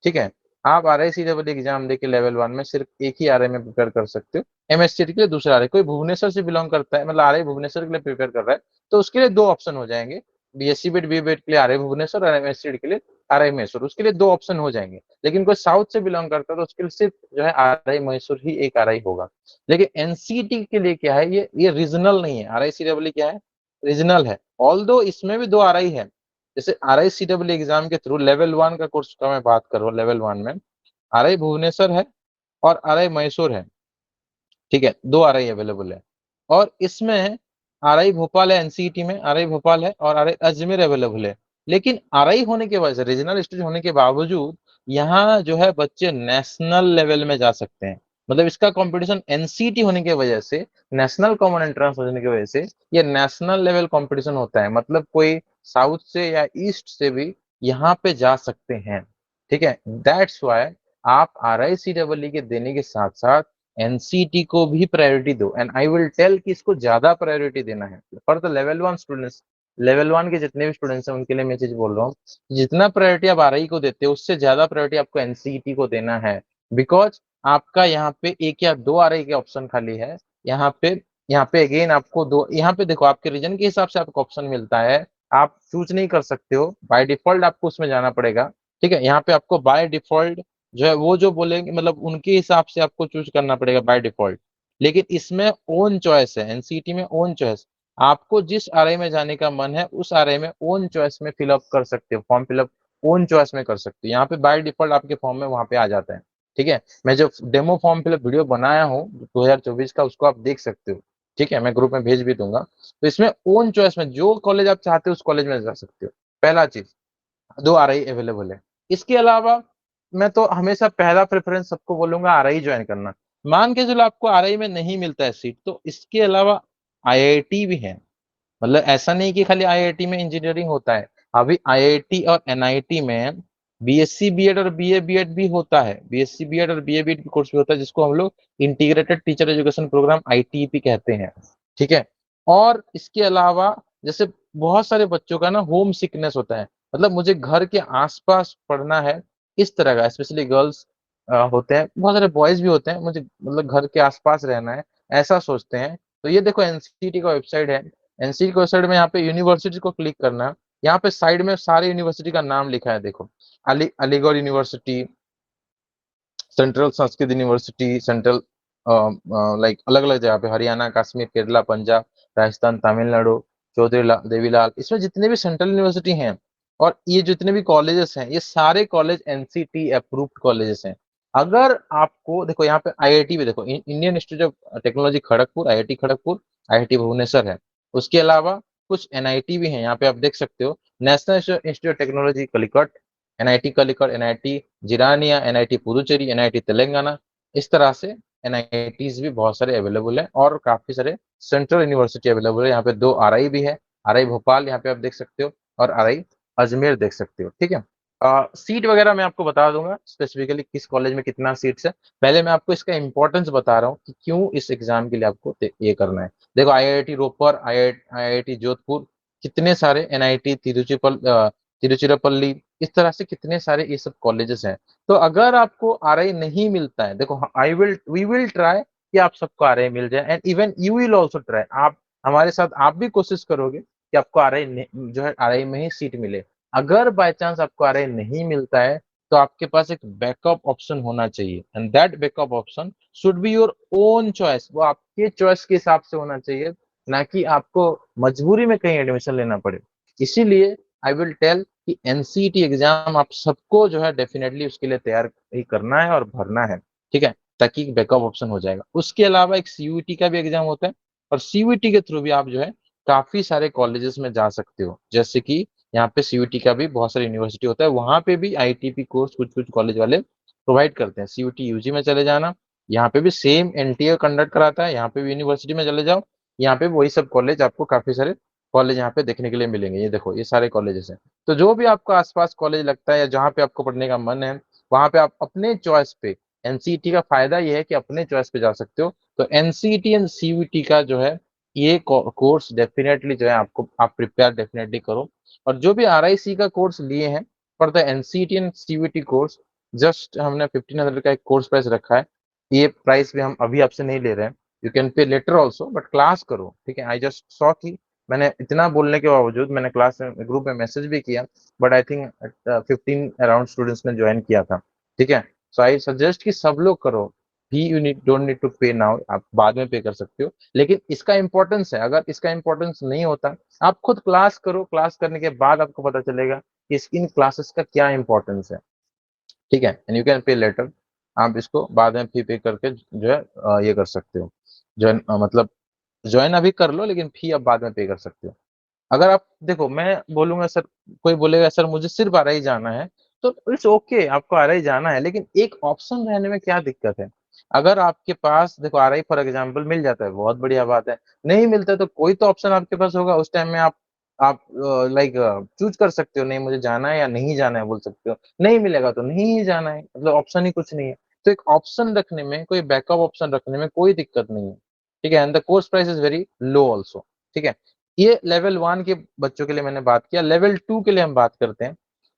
ठीक है, आप RICEE एग्जाम देके लेवल 1 में सिर्फ एक ही RI में प्रिपेयर कर सकते हो। एमएससी के लिए दूसरा RI, कोई भुवनेश्वर से बिलोंग करता है, मतलब RI भुवनेश्वर के लिए प्रिपेयर कर रहा है, तो उसके लिए 2 ऑप्शन हो जाएंगे। बीएससी बीएड बी बीएड के लिए RI भुवनेश्वर और एमएससी के लिए RI मैसूर, उसके लिए 2 ऑप्शन हो जाएंगे। लेकिन कोई साउथ से बिलोंग करता है तो उसके लिए सिर्फ जो है RI मैसूर ही एक RI होगा। लेकिन एनसीटी के लिए क्या है, ये रीजनल नहीं है। RICEE क्या है, रीजनल है। ऑल्दो इसमें भी 2 RI है। जैसे RICEE एग्जाम के थ्रू लेवल 1 का कोर्स का मैं बात करूँ, लेवल 1 में RI भुवनेश्वर है और RI मैसूर है। ठीक है, 2 RI अवेलेबल है। और इसमें RI भोपाल है, एनसीईटी में RI भोपाल है और RI अजमेर अवेलेबल है। लेकिन RI होने के वजह से, रीजनल स्टेज होने के बावजूद, यहाँ जो है बच्चे नेशनल लेवल में जा सकते हैं। मतलब इसका कंपटीशन एनसीईटी होने की वजह से, नेशनल कॉमन एंट्रेंस होने की वजह से ये नेशनल लेवल कंपटीशन होता है। मतलब कोई साउथ से या ईस्ट से भी यहाँ पे जा सकते हैं। ठीक है, दैट्स वाई आप RICEE के देने के साथ साथ एनसीटी को भी प्रायोरिटी दो, एंड आई विल टेल कि इसको ज्यादा प्रायोरिटी देना है for the level 1 students. Level 1 के जितने भी स्टूडेंट्स हैं उनके लिए मैं चीज बोल रहा हूँ, जितना प्रायोरिटी आप RI को देते हो उससे ज्यादा प्रायोरिटी आपको एनसीटी को देना है। बिकॉज आपका यहाँ पे 1 या 2 RI के ऑप्शन खाली है। यहाँ पे अगेन आपको दो, यहाँ पे देखो आपके रीजन के हिसाब से आपको ऑप्शन मिलता है, आप चूज नहीं कर सकते हो, बाय डिफॉल्ट आपको उसमें जाना पड़ेगा। ठीक है, यहाँ पे आपको बाय डिफॉल्ट जो है वो जो बोलेंगे, मतलब उनके हिसाब से आपको चूज करना पड़ेगा बाय डिफॉल्ट। लेकिन इसमें ओन चॉइस है, एनसीटी में ओन चॉइस। आपको जिस RI में जाने का मन है उस RI में ओन चॉइस में फिलअप कर सकते हो, फॉर्म फिलअप ओन चॉइस में कर सकते हो। यहाँ पे बाय डिफॉल्ट आपके फॉर्म में वहां पे आ जाता है। ठीक है, मैं जो डेमो फॉर्म फिलअप वीडियो बनाया हूँ 2024 का, उसको आप देख सकते हो। ठीक है, मैं ग्रुप में भेज भी दूंगा। तो इसमें ओन चॉइस में जो कॉलेज आप चाहते हो उस कॉलेज में जा सकते हो। पहला चीज, 2 RI अवेलेबल है। इसके अलावा मैं तो हमेशा पहला प्रेफरेंस सबको बोलूंगा RI ज्वाइन करना। मान के चलो आपको RI में नहीं मिलता है सीट, तो इसके अलावा IIT भी है। मतलब ऐसा नहीं कि खाली IIT में इंजीनियरिंग होता है, अभी IIT और NIT में बीएससी बीएड और बीए बीएड भी होता है। बीएससी बीएड और बीए बीएड कोर्स भी होता है, जिसको हम लोग integrated teacher education programme ITP कहते हैं। ठीक है, और इसके अलावा जैसे बहुत सारे बच्चों का ना होम सिकनेस होता है, मतलब मुझे घर के आसपास पढ़ना है, इस तरह का स्पेशली गर्ल्स होते हैं, बहुत सारे बॉयज भी होते हैं, मुझे मतलब घर के आसपास रहना है, ऐसा सोचते हैं। तो ये देखो एनसीटी का वेबसाइट है। एनसीटी की वेबसाइट में यहाँ पे यूनिवर्सिटी को क्लिक करना है। यहाँ पे साइड में सारे यूनिवर्सिटी का नाम लिखा है, देखो Aligarh university, central Sanskrit university, central like अलग अलग जगह पे, हरियाणा, कश्मीर, केरला, पंजाब, राजस्थान, तमिलनाडु, चौधरी देवीलाल, इसमें जितने भी सेंट्रल यूनिवर्सिटी हैं और ये जितने भी कॉलेजेस हैं, ये सारे कॉलेज एनसीटी अप्रूव्ड कॉलेजेस हैं। अगर आपको देखो यहाँ पे IIT भी देखो, Indian Institute of Technology Kharagpur, IIT Kharagpur, IIT Bhubaneswar है। उसके अलावा कुछ NIT भी है, यहाँ पे आप देख सकते हो, national institute of technology Calicut, NIT Calicut, NIT Jirania, NIT Puducherry, NIT Telangana, इस तरह से NITs भी बहुत सारे अवेलेबल है और काफी सारे सेंट्रल यूनिवर्सिटी अवेलेबल है। यहाँ पे 2 RI भी है, RI भोपाल यहाँ पे आप देख सकते हो और RI अजमेर देख सकते हो। ठीक है, सीट वगैरह मैं आपको बता दूंगा स्पेसिफिकली किस कॉलेज में कितना सीट्स है। पहले मैं आपको इसका इंपॉर्टेंस बता रहा हूँ कि क्यों इस एग्जाम के लिए आपको ये करना है। देखो IIT रोपर, IIT जोधपुर, कितने सारे NIT तिरुचिरापल्ली, इस तरह से कितने सारे ये सब कॉलेजेस हैं। तो अगर आपको RI नहीं मिलता है, देखो वी विल ट्राई कि आप सबको RI मिल जाए, and even you will also try, आप हमारे साथ आप भी कोशिश करोगे कि आपको जो है RI में ही सीट मिले। अगर बाय चांस आपको RI नहीं मिलता है तो आपके पास एक बैकअप ऑप्शन होना चाहिए, and that backup option should be your own choice. वो आपके चॉइस के हिसाब से होना चाहिए, ना कि आपको मजबूरी में कहीं एडमिशन लेना पड़े। इसीलिए आई विल टेल कि एनसीटी एग्जाम आप सबको जो है डेफिनेटली उसके लिए तैयार ही करना है और भरना है। ठीक है, ताकि एक बैकअप ऑप्शन हो जाएगा। उसके अलावा एक सीयूईटी का भी एग्जाम होता है, और सीयूईटी के थ्रू भी आप जो है काफी सारे कॉलेजेस में जा सकते हो। जैसे कि यहाँ पे सीयूईटी का भी बहुत सारे यूनिवर्सिटी होता है, वहां पे भी आईटीपी कोर्स कुछ कुछ कॉलेज वाले प्रोवाइड करते हैं। सीयूईटी यूजी में चले जाना, यहाँ पे भी सेम एनटीए कंडक्ट कराता है, यहाँ पे भी यूनिवर्सिटी में चले जाओ, यहाँ पे भी वही सब कॉलेज, आपको काफी सारे कॉलेज यहाँ पे देखने के लिए मिलेंगे। ये देखो, ये सारे कॉलेजेस हैं। तो जो भी आपको आसपास कॉलेज लगता है या जहाँ पे आपको पढ़ने का मन है, वहां पे आप अपने चॉइस पे, एनसीईटी का फायदा ये है कि अपने चॉइस पे जा सकते हो। तो एनसीईटी एंड सीयूईटी का जो है ये कोर्स डेफिनेटली जो है आपको, आप प्रिपेयर डेफिनेटली करो। और जो भी आरआईसी का कोर्स लिए हैं for the NCET and CUET course, just हमने 1500 का एक कोर्स प्राइस रखा है। ये प्राइस भी हम अभी आपसे नहीं ले रहे हैं, you can pay later also, but class करो, ठीक है। आई जस्ट सॉ कि मैंने इतना बोलने के बावजूद मैंने क्लास में, ग्रुप में मैसेज भी किया, but I think 15 around students ने ज्वाइन किया था, ठीक है। सो आई सजेस्ट कि सब लोग करो। भी you need don't need to pay now, आप बाद में पे कर सकते हो, लेकिन इसका इंपॉर्टेंस है। अगर इसका इंपॉर्टेंस नहीं होता, आप खुद क्लास करो, क्लास करने के बाद आपको पता चलेगा कि इन क्लासेस का क्या इंपॉर्टेंस है, ठीक है। And you can pay later, आप इसको बाद में फी पे करके जो है ये कर सकते हो, ज्वाइन मतलब ज्वाइन अभी कर लो, लेकिन फी अब बाद में पे कर सकते हो। अगर आप देखो, मैं बोलूंगा सर, कोई बोलेगा सर मुझे सिर्फ आरआई जाना है, तो इट्स ओके, आपको आरआई जाना है, लेकिन एक ऑप्शन रहने में क्या दिक्कत है। अगर आपके पास देखो आरआई फॉर एग्जांपल मिल जाता है, बहुत बढ़िया बात है। नहीं मिलता तो कोई तो ऑप्शन आपके पास होगा, उस टाइम में आप लाइक चूज कर सकते हो, नहीं मुझे जाना है या नहीं जाना है बोल सकते हो। नहीं मिलेगा तो नहीं ही जाना है, मतलब ऑप्शन ही कुछ नहीं है। तो एक ऑप्शन रखने में, कोई बैकअप ऑप्शन रखने में कोई दिक्कत नहीं है, ठीक है। And the course price is very low also, ठीक है। ये लेवल 1 के बच्चों के लिए मैंने बात किया। लेवल 2 के लिए हम बात करते हैं।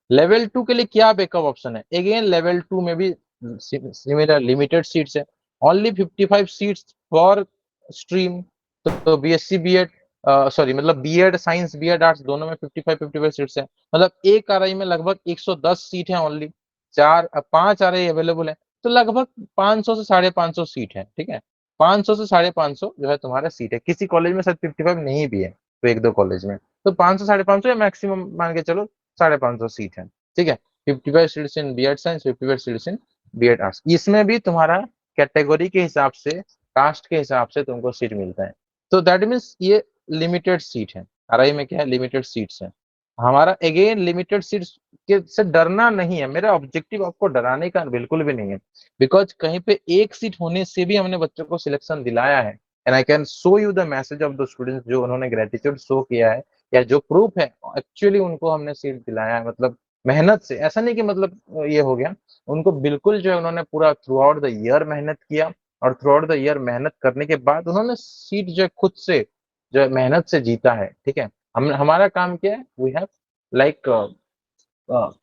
लेवल 2 के लिए क्या बैकअप ऑप्शन है। अगेन लेवल 2 में भी सिमिलर लिमिटेड सीट्स है, ओनली 55 सीट्स फॉर स्ट्रीम। तो बीएससी बीएड, सॉरी मतलब बीएड साइंस बीएड आर्ट्स दोनों में 55 सीट्स है। मतलब एक आरआई में लगभग 110 सीट है ओनली। 5 आरआई अवेलेबल है, तो लगभग 500 से 550 सीट है, ठीक है। 500 से 550 जो है तुम्हारा सीट है। किसी कॉलेज में शायद 55 नहीं भी है, तो एक दो कॉलेज में तो 500 550 या मैक्सिमम मान के चलो 550 सीट है, ठीक है। 55 seats in BEd science, 55 seats in BEd arts. इसमें भी तुम्हारा कैटेगरी के हिसाब से, कास्ट के हिसाब से तुमको सीट मिलता है। तो दैट मीन्स ये लिमिटेड सीट है। आरआई में क्या है, लिमिटेड सीट्स है। हमारा अगेन लिमिटेड सीट्स के से डरना नहीं है, मेरा ऑब्जेक्टिव आपको डराने का बिल्कुल भी नहीं है। बिकॉज कहीं पे एक सीट होने से भी हमने बच्चों को सिलेक्शन दिलाया है। And I can show you the message of the students, जो उन्होंने ग्रेटिट्यूड शो किया है, या जो प्रूफ है एक्चुअली उनको हमने सीट दिलाया है, मतलब मेहनत से। ऐसा नहीं कि मतलब ये हो गया, उनको बिल्कुल जो है उन्होंने पूरा थ्रू आउट द ईयर मेहनत किया, और थ्रू आउट द ईयर मेहनत करने के बाद उन्होंने सीट जो है खुद से जो है मेहनत से जीता है, ठीक है। हम हमारा काम क्या है, we have like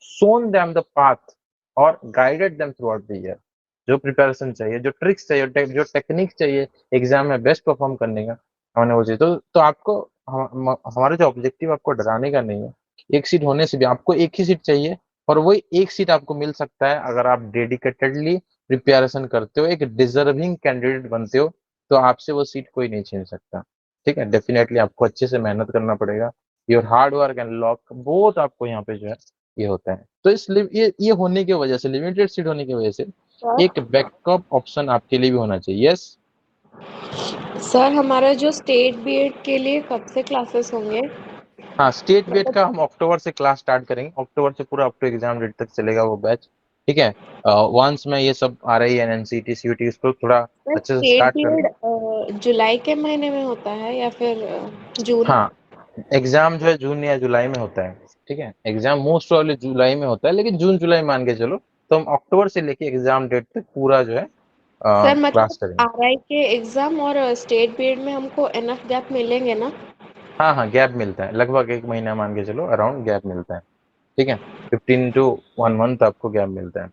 shown them the path और guided them throughout the year। जो प्रिपरेशन चाहिए, जो ट्रिक्स चाहिए, जो टेक्निक चाहिए एग्जाम में बेस्ट परफॉर्म करने का, हमने वो चाहिए। तो आपको हमारा जो ऑब्जेक्टिव आपको डराने का नहीं है। एक सीट होने से भी आपको एक ही सीट चाहिए, और वही एक सीट आपको मिल सकता है अगर आप डेडिकेटेडली प्रिपरेशन करते हो, एक डिजर्विंग कैंडिडेट बनते हो, तो आपसे वो सीट कोई नहीं छीन सकता, ठीक है। डेफिनेटली आपको अच्छे से मेहनत करना पड़ेगा। Your hard work and lock both आपको यहाँ पे जो है ये होता है। तो ये होने की वजह से, लिमिटेड सीट होने की वजह से एक बैकअप ऑप्शन आपके लिए भी होना चाहिए। यस सर हमारा जो स्टेट बीएड के लिए कब से क्लासेस होंगे? हाँ, स्टेट बीएड का हम अक्टूबर से क्लास स्टार्ट करेंगे। अक्टूबर से पूरा अप टू एग्जाम डेट तक चलेगा वो बैच, ठीक है। वंस में ये सब आ रही है एनसीटी सीयूटी, इसको थोड़ा सर अच्छे से स्टेट स्टार्ट कर बीएड लो। जुलाई के महीने में होता है या फिर जून? हाँ, एग्जाम जो है जून या जुलाई में होता है, ठीक है। एग्जाम मोस्ट प्रोबेबली जुलाई में होता है, लेकिन जून जुलाई मान के चलो। तो हम अक्टूबर से लेके एग्जाम डेट तक पूरा जो है सर क्लास मतलब करेंगे। आरआई के एग्जाम और स्टेट बीएड में हमको एनफ गैप मिलेंगे ना? हाँ हाँ, गैप मिलता है, लगभग एक महीना मान के चलो, अराउंड गैप मिलता है, ठीक है। 15 to 1 मंथ आपको गैप मिलता है।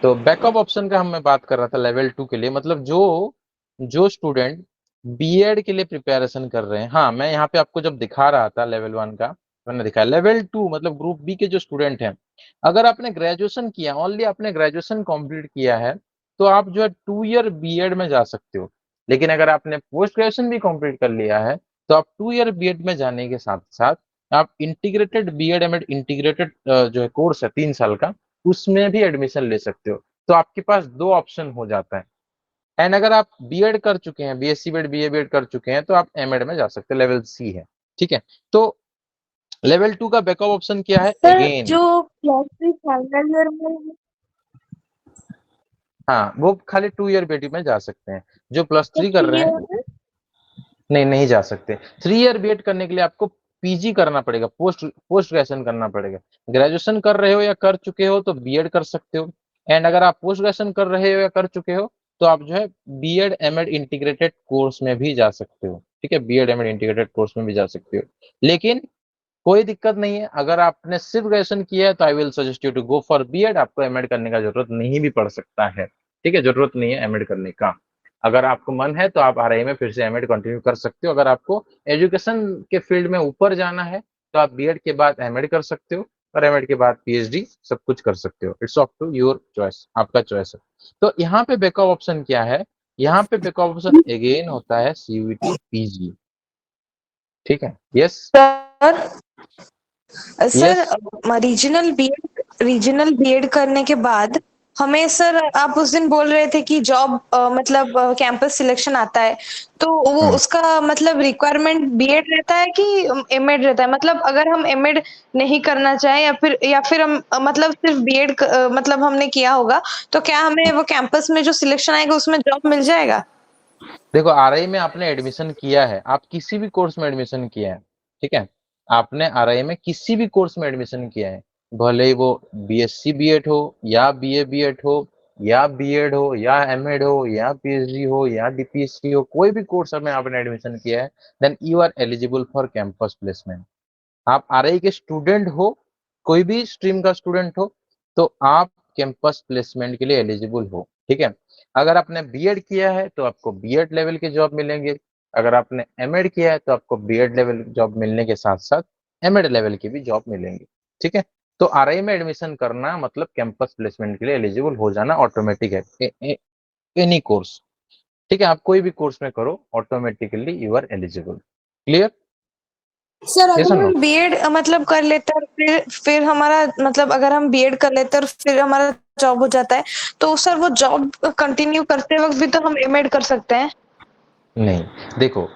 तो बैकअप ऑप्शन का हम मैं बात कर रहा था लेवल 2 के लिए, मतलब जो जो स्टूडेंट बीएड के लिए प्रिपरेशन कर रहे हैं। हाँ, मैं यहाँ पे आपको जब दिखा रहा था लेवल 1 का, मैंने दिखाया लेवल 2 मतलब ग्रुप बी के जो स्टूडेंट हैं। अगर आपने ग्रेजुएशन किया, ओनली आपने ग्रेजुएशन कंप्लीट किया है, तो आप जो है 2 ईयर बीएड में जा सकते हो। लेकिन अगर आपने पोस्ट ग्रेजुएशन भी कंप्लीट कर लिया है, तो आप 2 ईयर बीएड में जाने के साथ साथ आप इंटीग्रेटेड बीएड एमएड इंटीग्रेटेड जो है कोर्स है 3 साल का, उसमें भी एडमिशन ले सकते हो। तो आपके पास दो ऑप्शन हो जाता है। एंड अगर आप बीएड कर चुके हैं, बीएससी बीएड बीए बीएड कर चुके हैं, तो आप एमएड में जा सकते हैं, लेवल सी है, ठीक है। तो लेवल 2 का बैकअप ऑप्शन क्या है? सर अगेन, जो प्लस 3 फाइनल ईयर में हाँ, वो खाली 2 ईयर बीएड में जा सकते हैं। जो प्लस 3 कर रहे हैं, है नहीं, नहीं जा सकते। 3 ईयर बीएड करने के लिए आपको पीजी करना पड़ेगा, पोस्ट पोस्ट ग्रेजुएशन करना पड़ेगा। ग्रेजुएशन कर रहे हो या कर चुके हो तो बीएड कर सकते हो, एंड अगर आप पोस्ट ग्रेजुएशन कर रहे हो या कर चुके हो तो आप जो है बीएड एमएड इंटीग्रेटेड कोर्स में भी जा सकते हो, ठीक है, बीएड एमएड इंटीग्रेटेड कोर्स में भी जा सकते हो। लेकिन कोई दिक्कत नहीं है, अगर आपने सिर्फ ग्रेजुएशन किया है तो I will suggest you to go for BEd. आपको एमएड करने का जरूरत नहीं भी पड़ सकता है, ठीक है, जरूरत नहीं है एमएड करने का। अगर आपको मन है तो आप आरआई में फिर से एमएड कंटिन्यू कर सकते हो। अगर आपको एजुकेशन के फील्ड में ऊपर जाना है तो आप बीएड के बाद एमएड कर सकते हो, और एमएड के बाद पीएचडी सब कुछ कर सकते हो। It's up to your choice, आपका चॉइस है। तो यहाँ पे बैकअप ऑप्शन क्या है? यहाँ पे बैकअप ऑप्शन अगेन होता है सीयूईटी पीजी, ठीक है। Yes, sir sir yes. Regional BEd करने के बाद हमें सर आप उस दिन बोल रहे थे कि जॉब मतलब कैंपस सिलेक्शन आता है तो वो उसका मतलब रिक्वायरमेंट बीएड रहता है कि एमएड रहता है? मतलब अगर हम एमएड नहीं करना चाहें या फिर हम मतलब सिर्फ बीएड मतलब हमने किया होगा तो क्या हमें वो कैंपस में जो सिलेक्शन आएगा उसमें जॉब मिल जाएगा? देखो, आरआई में आपने एडमिशन किया है, आप किसी भी कोर्स में एडमिशन किया है, ठीक है, आपने आरआई में किसी भी कोर्स में एडमिशन किया है, भले ही वो बीएससी बीएड हो या बीए बीएड हो या बीएड हो या एमएड हो या पीएचडी हो या डीपीएससी हो, कोई भी कोर्स में आपने एडमिशन किया है, then you are eligible for campus placement. आप आरआई के स्टूडेंट हो, कोई भी स्ट्रीम का स्टूडेंट हो, तो आप कैंपस प्लेसमेंट के लिए एलिजिबल हो, ठीक है। अगर आपने बीएड किया है तो आपको बीएड लेवल के जॉब मिलेंगे, अगर आपने एमएड किया है तो आपको बीएड लेवल जॉब मिलने के साथ साथ एमएड लेवल की भी जॉब मिलेंगी, ठीक है। तो आरआई में एडमिशन करना मतलब कैंपस प्लेसमेंट के लिए एलिजिबल हो जाना ऑटोमेटिक है, एनी कोर्स, ठीक है, आप कोई भी कोर्स में करो, automatically you are eligible. Clear? Sir yes और अगर नो? हम बीएड मतलब कर लेते हैं और फिर हमारा मतलब अगर हम बीएड कर लेते हैं और फिर हमारा जॉब हो जाता है तो सर वो जॉब कंटिन्यू करते वक्त भी तो हम एमएड कर सकते हैं? नहीं, देखो,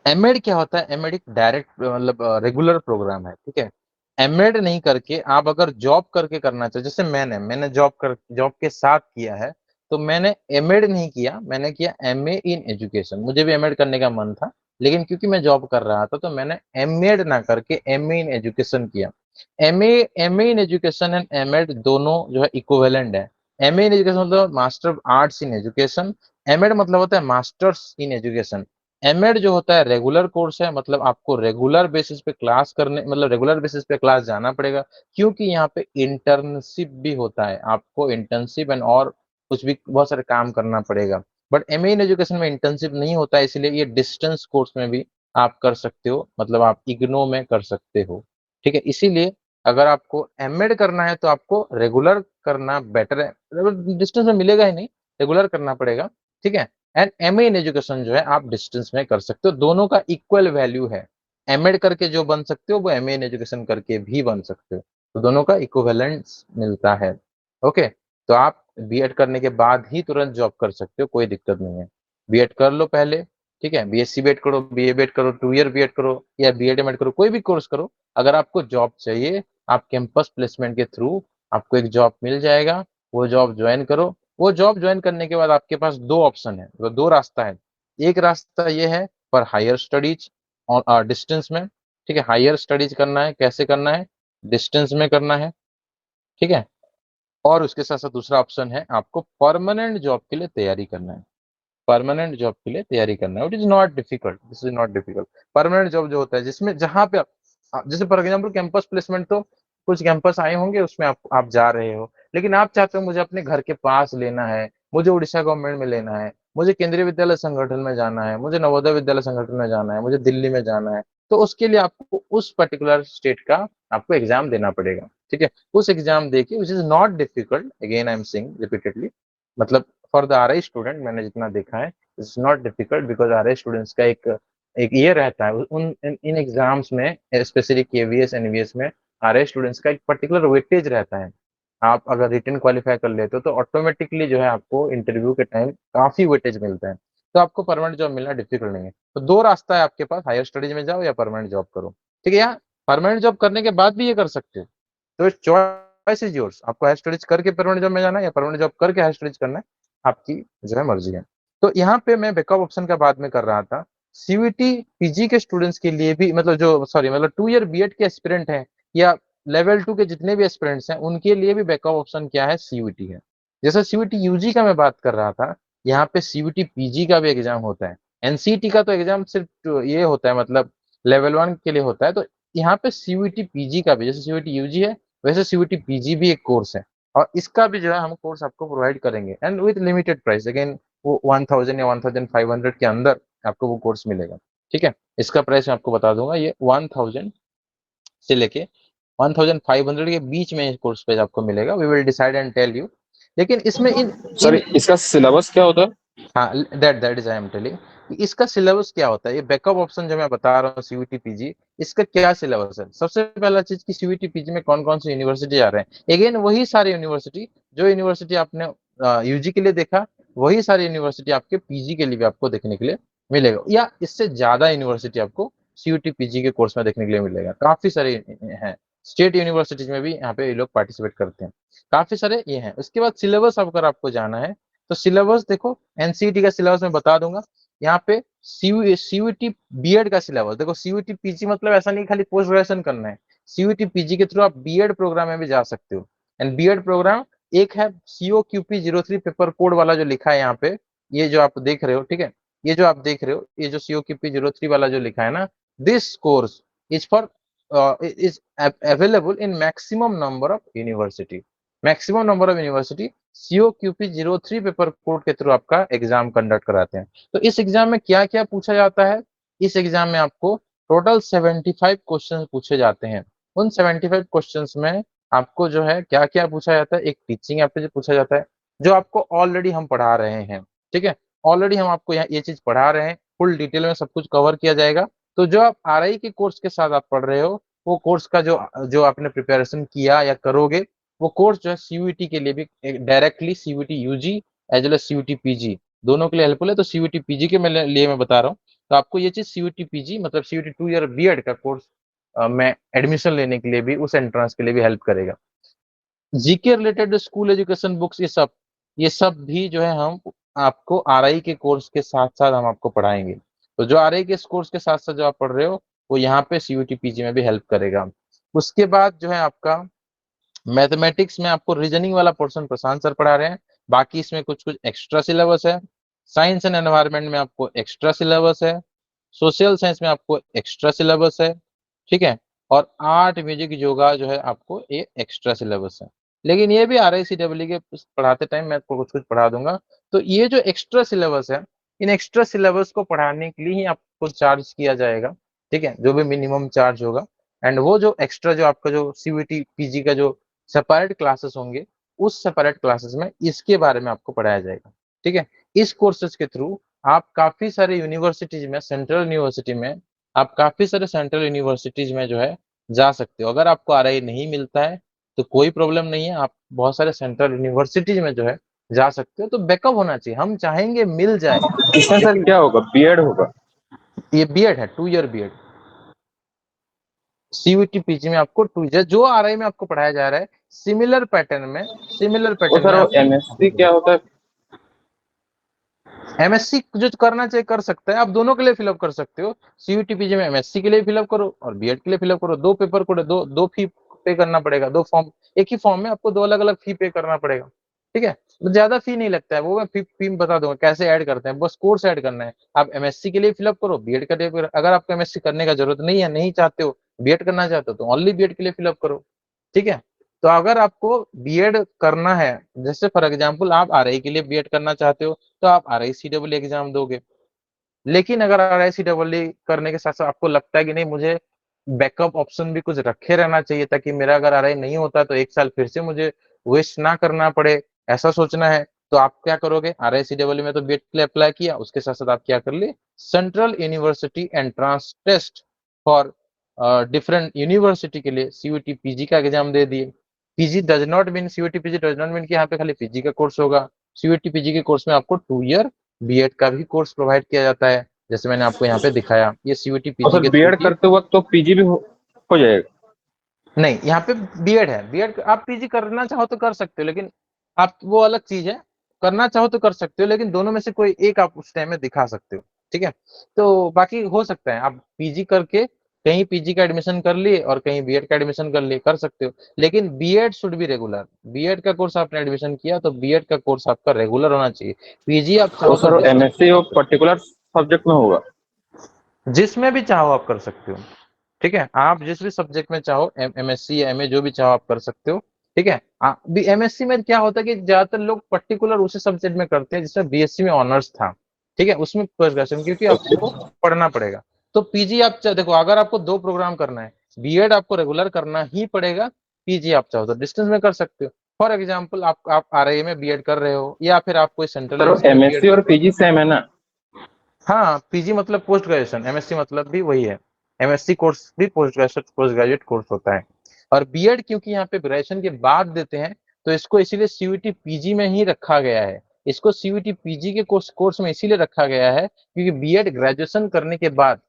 एमएड क्या होता है? एमएड एक डायरेक्ट मतलब रेगुलर प्रोग्राम है, ठीक है। एमएड नहीं करके आप अगर जॉब करके करना चाहे, जैसे मैंने जॉब के साथ किया है, तो मैंने एमएड नहीं किया, मैंने किया एमए इन एजुकेशन। मुझे भी एमएड करने का मन था, लेकिन क्योंकि मैं जॉब कर रहा था तो मैंने एमएड ना करके एमए इन एजुकेशन किया। MA MA in education and MEd दोनों जो है इक्विवेलेंट है। एमए इन एजुकेशन मतलब master of arts in education, MEd मतलब होता है मास्टर्स इन एजुकेशन। एमएड जो होता है रेगुलर कोर्स है, मतलब आपको रेगुलर बेसिस पे क्लास करने, मतलब रेगुलर बेसिस पे क्लास जाना पड़ेगा, क्योंकि यहाँ पे इंटर्नशिप भी होता है, आपको इंटर्नशिप एंड और कुछ भी बहुत सारे काम करना पड़ेगा। बट एमए इन एजुकेशन में इंटर्नशिप नहीं होता है, इसलिए ये डिस्टेंस कोर्स में भी आप कर सकते हो, मतलब आप इग्नो में कर सकते हो, ठीक है। इसीलिए अगर आपको एमएड करना है तो आपको रेगुलर करना बेटर है, डिस्टेंस में मिलेगा ही नहीं, रेगुलर करना पड़ेगा, ठीक है। एंड एमए इन एजुकेशन जो है आप डिस्टेंस में कर सकते हो, दोनों का इक्वल वैल्यू है। एमएड करके जो बन सकते हो वो एमए इन एजुकेशन करके भी बन सकते हो, तो दोनों का इक्विवेलेंस मिलता है। ओके, तो आप बीएड करने के बाद ही तुरंत जॉब कर सकते हो, कोई दिक्कत नहीं है। बीएड कर लो पहले, ठीक है, बीएससी बीएड करो, बीए बीएड करो, 2 ईयर बीएड करो या बीएड एमएड करो, कोई भी कोर्स करो। अगर आपको जॉब चाहिए, आप कैंपस प्लेसमेंट के थ्रू आपको एक जॉब मिल जाएगा, वो जॉब ज्वाइन करो। वो जॉब ज्वाइन करने के बाद आपके पास दो ऑप्शन है, वो दो रास्ता है। एक रास्ता ये है फॉर हायर स्टडीज और डिस्टेंस में, ठीक है, हायर स्टडीज करना है, कैसे करना है? डिस्टेंस में करना है, ठीक है। और उसके साथ साथ दूसरा ऑप्शन है आपको परमानेंट जॉब के लिए तैयारी करना है, परमानेंट जॉब के लिए तैयारी करना है। It is not difficult, this is not difficult. Permanent job जो होता है जिसमें जहां पे जैसे फॉर एग्जांपल कैंपस प्लेसमेंट, तो कुछ कैंपस आए होंगे उसमें आप जा रहे हो, लेकिन आप चाहते हो मुझे अपने घर के पास लेना है, मुझे उड़ीसा गवर्नमेंट में लेना है, मुझे केंद्रीय विद्यालय संगठन में जाना है, मुझे नवोदय विद्यालय संगठन में जाना है, मुझे दिल्ली में जाना है, तो उसके लिए आपको उस पर्टिकुलर स्टेट का आपको एग्जाम देना पड़ेगा, ठीक है। उस एग्जाम देके which is not difficult, again I am saying repeatedly, मतलब फॉर द आरआई स्टूडेंट मैंने जितना देखा है, it's not difficult, because RI students का एक ये रहता है उन इन एग्जाम्स में, स्पेशली केवीएस एनवीएस में आरआई स्टूडेंट्स का एक पर्टिकुलर वेटेज रहता है। आप अगर रिटन क्वालिफाई कर लेते हो तो ऑटोमेटिकली जो है आपको इंटरव्यू के टाइम काफी वेटेज मिलता है, तो आपको परमानेंट जॉब मिलना डिफिकल्ट नहीं है। तो दो रास्ता है आपके पास, हायर स्टडीज में जाओ या परमानेंट जॉब करो। ठीक है, या परमानेंट जॉब करने के बाद भी ये कर सकते हो, तो चॉइस इज योर्स, आपको हायर स्टडीज करके परमानेंट जॉब में जाना है या परमानेंट जॉब करके हायर स्टडीज करना है, आपकी जो है मर्जी है। तो यहाँ पे मैं बैकअप ऑप्शन का बात में कर रहा था, सीयूईटी पीजी के स्टूडेंट्स के लिए भी, मतलब जो सॉरी मतलब 2 ईयर बीएड के एस्पिरेंट हैं या लेवल 2 के जितने भी एस्पिरेंट्स हैं, उनके लिए भी बैकअप ऑप्शन क्या है, सीयूईटी है। जैसे सीयूईटी यूजी का मैं बात कर रहा था, यहाँ पे सीयूईटी पीजी का भी एग्जाम होता है। एनसीईटी का तो एग्जाम सिर्फ ये होता है, मतलब लेवल 1 के लिए होता है। तो यहाँ पे सीयूईटी पीजी का भी, जैसे सीयूईटी यूजी है वैसे सीयूईटी पीजी भी एक कोर्स है, और इसका भी जो है हम कोर्स आपको प्रोवाइड करेंगे and with limited price. Again वो 1000 या 1500 के अंदर आपको वो कोर्स मिलेगा। ठीक है, इसका प्राइस मैं आपको बता दूंगा, ये 1000 से लेके 1500 के बीच में कोर्स पेज आपको मिलेगा। We will decide and tell you. लेकिन इसमें इन सर, इन इसका सिलेबस क्या होता है? हाँ, that is I am telling, इसका सिलेबस क्या होता है। ये बैकअप ऑप्शन जो मैं बता रहा हूँ सीयूटी पीजी, इसका क्या सिलेबस है। सबसे पहला चीज की सीयूटी पीजी में कौन कौन सी यूनिवर्सिटी आ रहे हैं, अगेन वही सारी यूनिवर्सिटी, जो यूनिवर्सिटी आपने यूजी के लिए देखा, वही सारी यूनिवर्सिटी आपके पीजी के लिए भी आपको देखने के लिए मिलेगा, या इससे ज्यादा यूनिवर्सिटी आपको सीयूटी पीजी के कोर्स में देखने के लिए मिलेगा। काफी सारे हैं, स्टेट यूनिवर्सिटीज में भी यहाँ पे ये लोग पार्टिसिपेट करते हैं, काफी सारे ये हैं। उसके बाद सिलेबस अगर आपको जाना है तो सिलेबस देखो, एनसीईटी का सिलेबस मैं बता दूंगा। यहाँ पे सीयूईटी बीएड का सिलेबस देखो, सीयूईटी पीजी मतलब ऐसा नहीं खाली पोस्ट ग्रेजुएशन करना है, सीयूईटी पीजी के थ्रू आप बीएड प्रोग्राम में भी जा सकते हो। एंड बीएड प्रोग्राम एक है COQP03 पेपर कोड वाला जो लिखा है यहाँ पे, ये जो आप देख रहे हो, ठीक है, ये जो आप देख रहे हो, ये जो COQP03 वाला जो लिखा है ना, this course is for is available in maximum number of university. Maximum number of university COQP03 paper code के थ्रू आपका एग्जाम कंडक्ट कराते हैं। तो इस एग्जाम में क्या क्या पूछा जाता है, इस एग्जाम में आपको टोटल 75 क्वेश्चन पूछे जाते हैं। उन 75 क्वेश्चंस में आपको जो है क्या क्या पूछा जाता है, एक टीचिंग एप्टीट्यूड पूछा जाता है, जो आपको ऑलरेडी हम पढ़ा रहे हैं। ठीक है, ऑलरेडी हम आपको यहाँ ये चीज पढ़ा रहे हैं, फुल डिटेल में सब कुछ कवर किया जाएगा। तो जो आप आरआई के कोर्स के साथ आप पढ़ रहे हो, वो कोर्स का जो जो आपने प्रिपरेशन किया या करोगे, वो कोर्स जो है सीयूईटी के लिए भी directly CUET UG as well as CUET PG दोनों के लिए हेल्पफुल है। तो सीयूईटी पीजी के लिए मैं बता रहा हूँ, तो आपको ये चीज सीयूईटी पीजी मतलब सीयूईटी 2 ईयर बीएड का कोर्स में एडमिशन लेने के लिए भी, उस एंट्रेंस के लिए भी हेल्प करेगा। GK related school education books, ये सब भी जो है हम आपको आरआई के कोर्स के साथ साथ हम आपको पढ़ाएंगे। तो जो आरआई के कोर्स के साथ साथ जो आप पढ़ रहे हो, वो यहाँ पे सीयूईटी पीजी में भी हेल्प करेगा। उसके बाद जो है आपका मैथमेटिक्स में आपको रीजनिंग वाला पोर्शन प्रशांत सर पढ़ा रहे हैं, बाकी इसमें कुछ कुछ एक्स्ट्रा सिलेबस है। साइंस एंड एनवायरनमेंट में आपको एक्स्ट्रा सिलेबस है। सोशल साइंस में आपको एक्स्ट्रा सिलेबस है। ठीक है, और आर्ट म्यूजिक योगा जो है आपको ये एक्स्ट्रा सिलेबस है। लेकिन ये भी RICEE के पढ़ाते टाइम मैं आपको कुछ कुछ पढ़ा दूंगा। तो ये जो एक्स्ट्रा सिलेबस है, इन एक्स्ट्रा सिलेबस को पढ़ाने के लिए ही आपको चार्ज किया जाएगा। ठीक है, जो भी मिनिमम चार्ज होगा, एंड वो जो एक्स्ट्रा जो आपका जो सीयूईटी पीजी का जो सेपरेट क्लासेस होंगे, उस सेपरेट क्लासेस में इसके बारे में आपको पढ़ाया जाएगा। ठीक है, इस कोर्सेज के थ्रू आप काफी सारे यूनिवर्सिटीज में, सेंट्रल यूनिवर्सिटी में, आप काफी सारे सेंट्रल यूनिवर्सिटीज में जो है जा सकते हो। अगर आपको आरआई नहीं मिलता है तो कोई प्रॉब्लम नहीं है, आप बहुत सारे सेंट्रल यूनिवर्सिटीज में जो है जा सकते हो। तो बैकअप होना चाहिए, हम चाहेंगे मिल जाए। इसमें सर क्या होगा, बीएड होगा? ये बीएड है, 2 ईयर बीएड। सीयूटी पीजी में आपको 2 ईयर जो आरआई में आपको पढ़ाया जा रहा है, सिमिलर पैटर्न में, सिमिलर और पैटर्न सर में वो आपको एमएससी क्या होता है? एमएससी जो करना चाहिए कर सकता है, आप दोनों के लिए फिलअप कर सकते हो। सीयूटी पीजी में एमएससी के लिए फिलअप करो और बीएड के लिए फिलअप करो। दो पेपर को दो दो फी पे करना पड़ेगा, दो फॉर्म, एक ही फॉर्म में आपको दो अलग अलग फी पे करना पड़ेगा। ठीक है, तो ज्यादा फी नहीं लगता है, वो मैं फी बता दूंगा कैसे ऐड करते हैं, बस कोर्स ऐड करना है। आप एमएससी के लिए फिलअप करो, बीएड के लिए अगर आपको एमएससी करने का जरूरत नहीं है, नहीं चाहते हो बीएड करना चाहते हो, तो ओनली बीएड के लिए फिलअप करो। ठीक है, तो अगर आपको बीएड करना है, जैसे फॉर एग्जाम्पल आप आरआई के लिए बीएड करना चाहते हो, तो आप RICEE एग्जाम दोगे। लेकिन अगर RICEE करने के साथ साथ आपको लगता है कि नहीं, मुझे बैकअप ऑप्शन भी कुछ रखे रहना चाहिए, ताकि मेरा अगर आरआई नहीं होता तो एक साल फिर से मुझे वेस्ट ना करना पड़े, ऐसा सोचना है, तो आप क्या करोगे, RICEE में तो बीएड के लिए अप्लाई किया, उसके साथ साथ आप क्या कर लिए, central university entrance test for different university के लिए सीयूटी पीजी का एग्जाम दे दिए। PG does not mean, CUET PG does not mean कि यहाँ पे खाली पीजी का कोर्स होगा। सीयूटी पीजी के कोर्स में आपको 2 ईयर बीएड का भी कोर्स प्रोवाइड किया जाता है, जैसे मैंने आपको यहाँ पे दिखाया, ये सीयूटी और पीजी सर के थ्रू बीएड ही। करते वक्त तो पीजी भी हो जाएगा? नहीं, यहाँ पे बीएड है, बीएड आप पीजी करना चाहो तो कर सकते हो, लेकिन आप वो अलग चीज है, करना चाहो तो कर सकते हो, लेकिन दोनों में से कोई एक आप उस टाइम में दिखा सकते हो, ठीक है। तो बाकी हो सकता है आप पीजी करके कहीं पीजी का एडमिशन कर लिए और कहीं बीएड का एडमिशन कर लिए, कर सकते हो, लेकिन BEd should be regular. BEd का कोर्स आपने एडमिशन किया तो बीएड का कोर्स आपका रेगुलर होना चाहिए। पीजी आप तो चाहो तो सर एमएससी और पर्टिकुलर सब्जेक्ट में होगा? जिसमें भी चाहो आप कर सकते हो, ठीक है। आप जिस भी सब्जेक्ट में चाहो, एमएससी या एमए जो भी चाहो आप कर सकते हो, ठीक है। एमएससी में क्या होता है कि ज्यादातर लोग पर्टिकुलर उसी सब्जेक्ट में करते हैं जिसमें बीएससी में ऑनर्स था, ठीक है, उसमें ग्रेजुएशन, क्योंकि आपको पढ़ना पड़ेगा। तो पीजी आप देखो, अगर आपको 2 प्रोग्राम करना है, बीएड आपको रेगुलर करना ही पड़ेगा, पीजी आप चाहो तो डिस्टेंस में कर सकते हो। फॉर एग्जाम्पल आप आरआई में बीएड कर रहे हो, या फिर आप कोई सेंट्रल सर यूनिवर्सिटी में बीएड एमएससी कर। और पीजी सेम है ना? हाँ, पीजी मतलब पोस्ट ग्रेजुएशन, एमएससी मतलब भी वही है। एमएससी कोर्स भी पोस्ट ग्रेजुएट कोर्स होता है। और बीएड क्योंकि यहाँ पे ग्रेजुएशन के बाद देते हैं, तो इसको इसीलिए सीयूटी पीजी में ही रखा गया है। इसको सीयूटी पीजी के कोर्स में इसीलिए रखा गया है क्योंकि बीएड ग्रेजुएशन करने के बाद,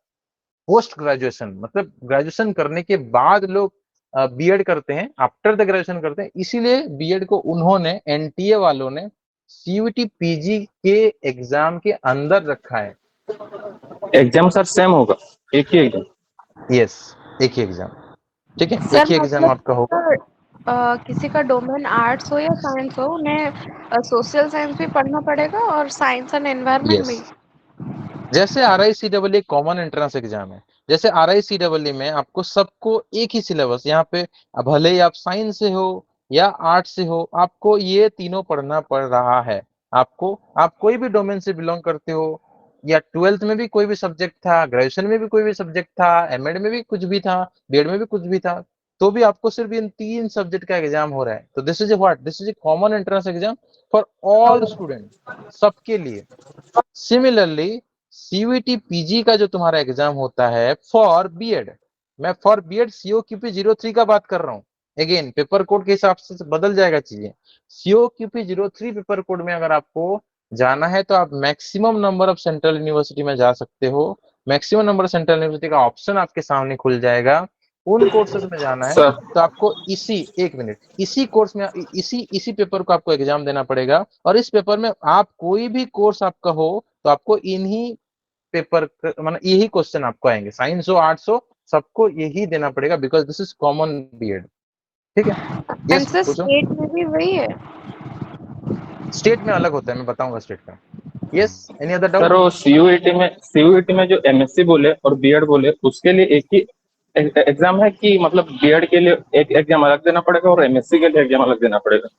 पोस्ट ग्रेजुएशन मतलब ग्रेजुएशन करने के बाद लोग बीएड करते हैं, आफ्टर द ग्रेजुएशन करते हैं, इसीलिए बीएड को उन्होंने, एनटीए वालों ने सीयूटी पीजी के एग्जाम के अंदर रखा है। एग्जाम सर सेम होगा, एक ही एग्जाम? यस, एक ही एग्जाम, ठीक है, सर एक ही एग्जाम मतलब आपका होगा। सर, किसी का डोमेन आर्ट्स हो या साइंस हो, उन्हें सोशल साइंस भी पढ़ना पड़ेगा और साइंस एंड एनवायरनमेंट भी। यस, जैसे आरआईसीडब्ल्यू कॉमन एंट्रेंस एग्जाम है, जैसे आरआईसीडब्ल्यू में आपको सबको एक ही सिलेबस, यहाँ पे भले ही आप साइंस से हो या आर्ट से हो, आपको ये तीनों पढ़ना पड़ रहा है। आपको, आप कोई भी डोमेन से बिलोंग करते हो, या 12th में भी कोई भी सब्जेक्ट था, ग्रेजुएशन में भी कोई भी सब्जेक्ट था, एमएड में भी कुछ भी था, बीएड में भी कुछ भी था, तो भी आपको सिर्फ इन 3 सब्जेक्ट का एग्जाम हो रहा है। तो this is a what, this is a common entrance exam for all student, सबके लिए। सिमिलरली सीयूईटी पीजी का जो तुम्हारा एग्जाम होता है फॉर बीएड, मैं फॉर बीएड सीओक्यूपी 03 का बात कर रहा हूँ। अगेन पेपर कोड के हिसाब से बदल जाएगा चीजें। सीओक्यूपी 03 पेपर कोड में अगर आपको जाना है तो आप maximum number of central university में जा सकते हो। मैक्सिमम नंबर सेंट्रल यूनिवर्सिटी का ऑप्शन आपके सामने खुल जाएगा। उन कोर्सेज में जाना है सर तो आपको इसी, एक मिनट, इसी कोर्स में इसी पेपर को आपको एग्जाम देना पड़ेगा। और इस पेपर में आप कोई भी कोर्स आपका हो तो आपको इन्हीं पेपर मतलब यही क्वेश्चन आपको आएंगे, साइंस हो आर्ट्स हो, सबको यही देना पड़ेगा, because this is common BEd, ठीक है। एंड यस, सर पूछो। स्टेट में भी वही है। स्टेट में अलग होता है, मैं बताऊंगा स्टेट का। Yes, any other sir doubt? वो सीयूईटी में जो एमएससी बोले और बीएड बोले उसके लिए एक ही एग्जाम है कि मतलब बीएड के लिए एक एग्जाम अलग देना पड़ेगा और एमएससी के लिए एग्जाम अलग देना पड़ेगा?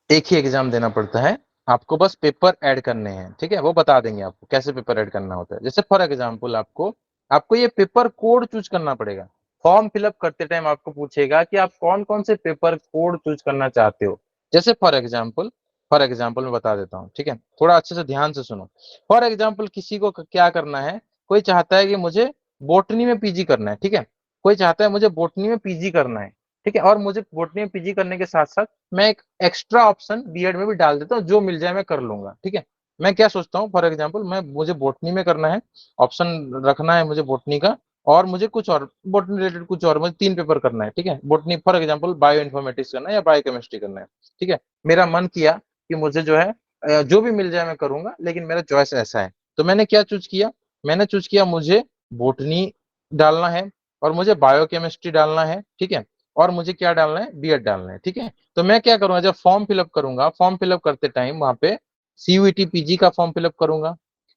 एक ही एग्जाम देना पड़ता है, आपको बस पेपर ऐड करने हैं, ठीक है, वो बता देंगे आपको कैसे पेपर ऐड करना होता है। जैसे फॉर एग्जांपल आपको आपको ये पेपर कोड चूज करना पड़ेगा। फॉर्म फिलअप करते टाइम आपको पूछेगा कि आप कौन कौन से पेपर कोड चूज करना चाहते हो। जैसे फॉर एग्जाम्पल मैं बता देता हूँ, ठीक है, थोड़ा अच्छे से ध्यान से सुनो। फॉर एग्जाम्पल किसी को क्या करना है, कोई चाहता है कि मुझे बोटनी में पीजी करना है, ठीक है, कोई चाहता है मुझे बोटनी में पीजी करना है, ठीक है, और मुझे बोटनी में पीजी करने के साथ साथ मैं एक एक्स्ट्रा ऑप्शन बीएड में भी डाल देता हूँ, जो मिल जाए मैं कर लूंगा, ठीक है। मैं क्या सोचता हूँ, फॉर एग्जांपल मुझे बोटनी में करना है, ऑप्शन रखना है मुझे बोटनी का, और मुझे कुछ और बोटनी रिलेटेड कुछ और, मुझे 3 पेपर करना है, ठीक है, botany for example bio informatics करना है या बायो केमिस्ट्री करना है, ठीक है। मेरा मन किया कि मुझे जो है जो भी मिल जाए मैं करूंगा, लेकिन मेरा चॉइस ऐसा है, तो मैंने क्या चूज किया, मैंने चूज किया मुझे बोटनी डालना है, और मुझे बायो केमिस्ट्री डालना है, ठीक है, और मुझे क्या डालना है, बीएड डालना है, ठीक है। तो मैं क्या करूंगा, जब फॉर्म फिलअप करूंगा, फॉर्म फिलअप करते टाइम वहां पे सीयूईटी पीजी का फॉर्म फिलअप करूंगा।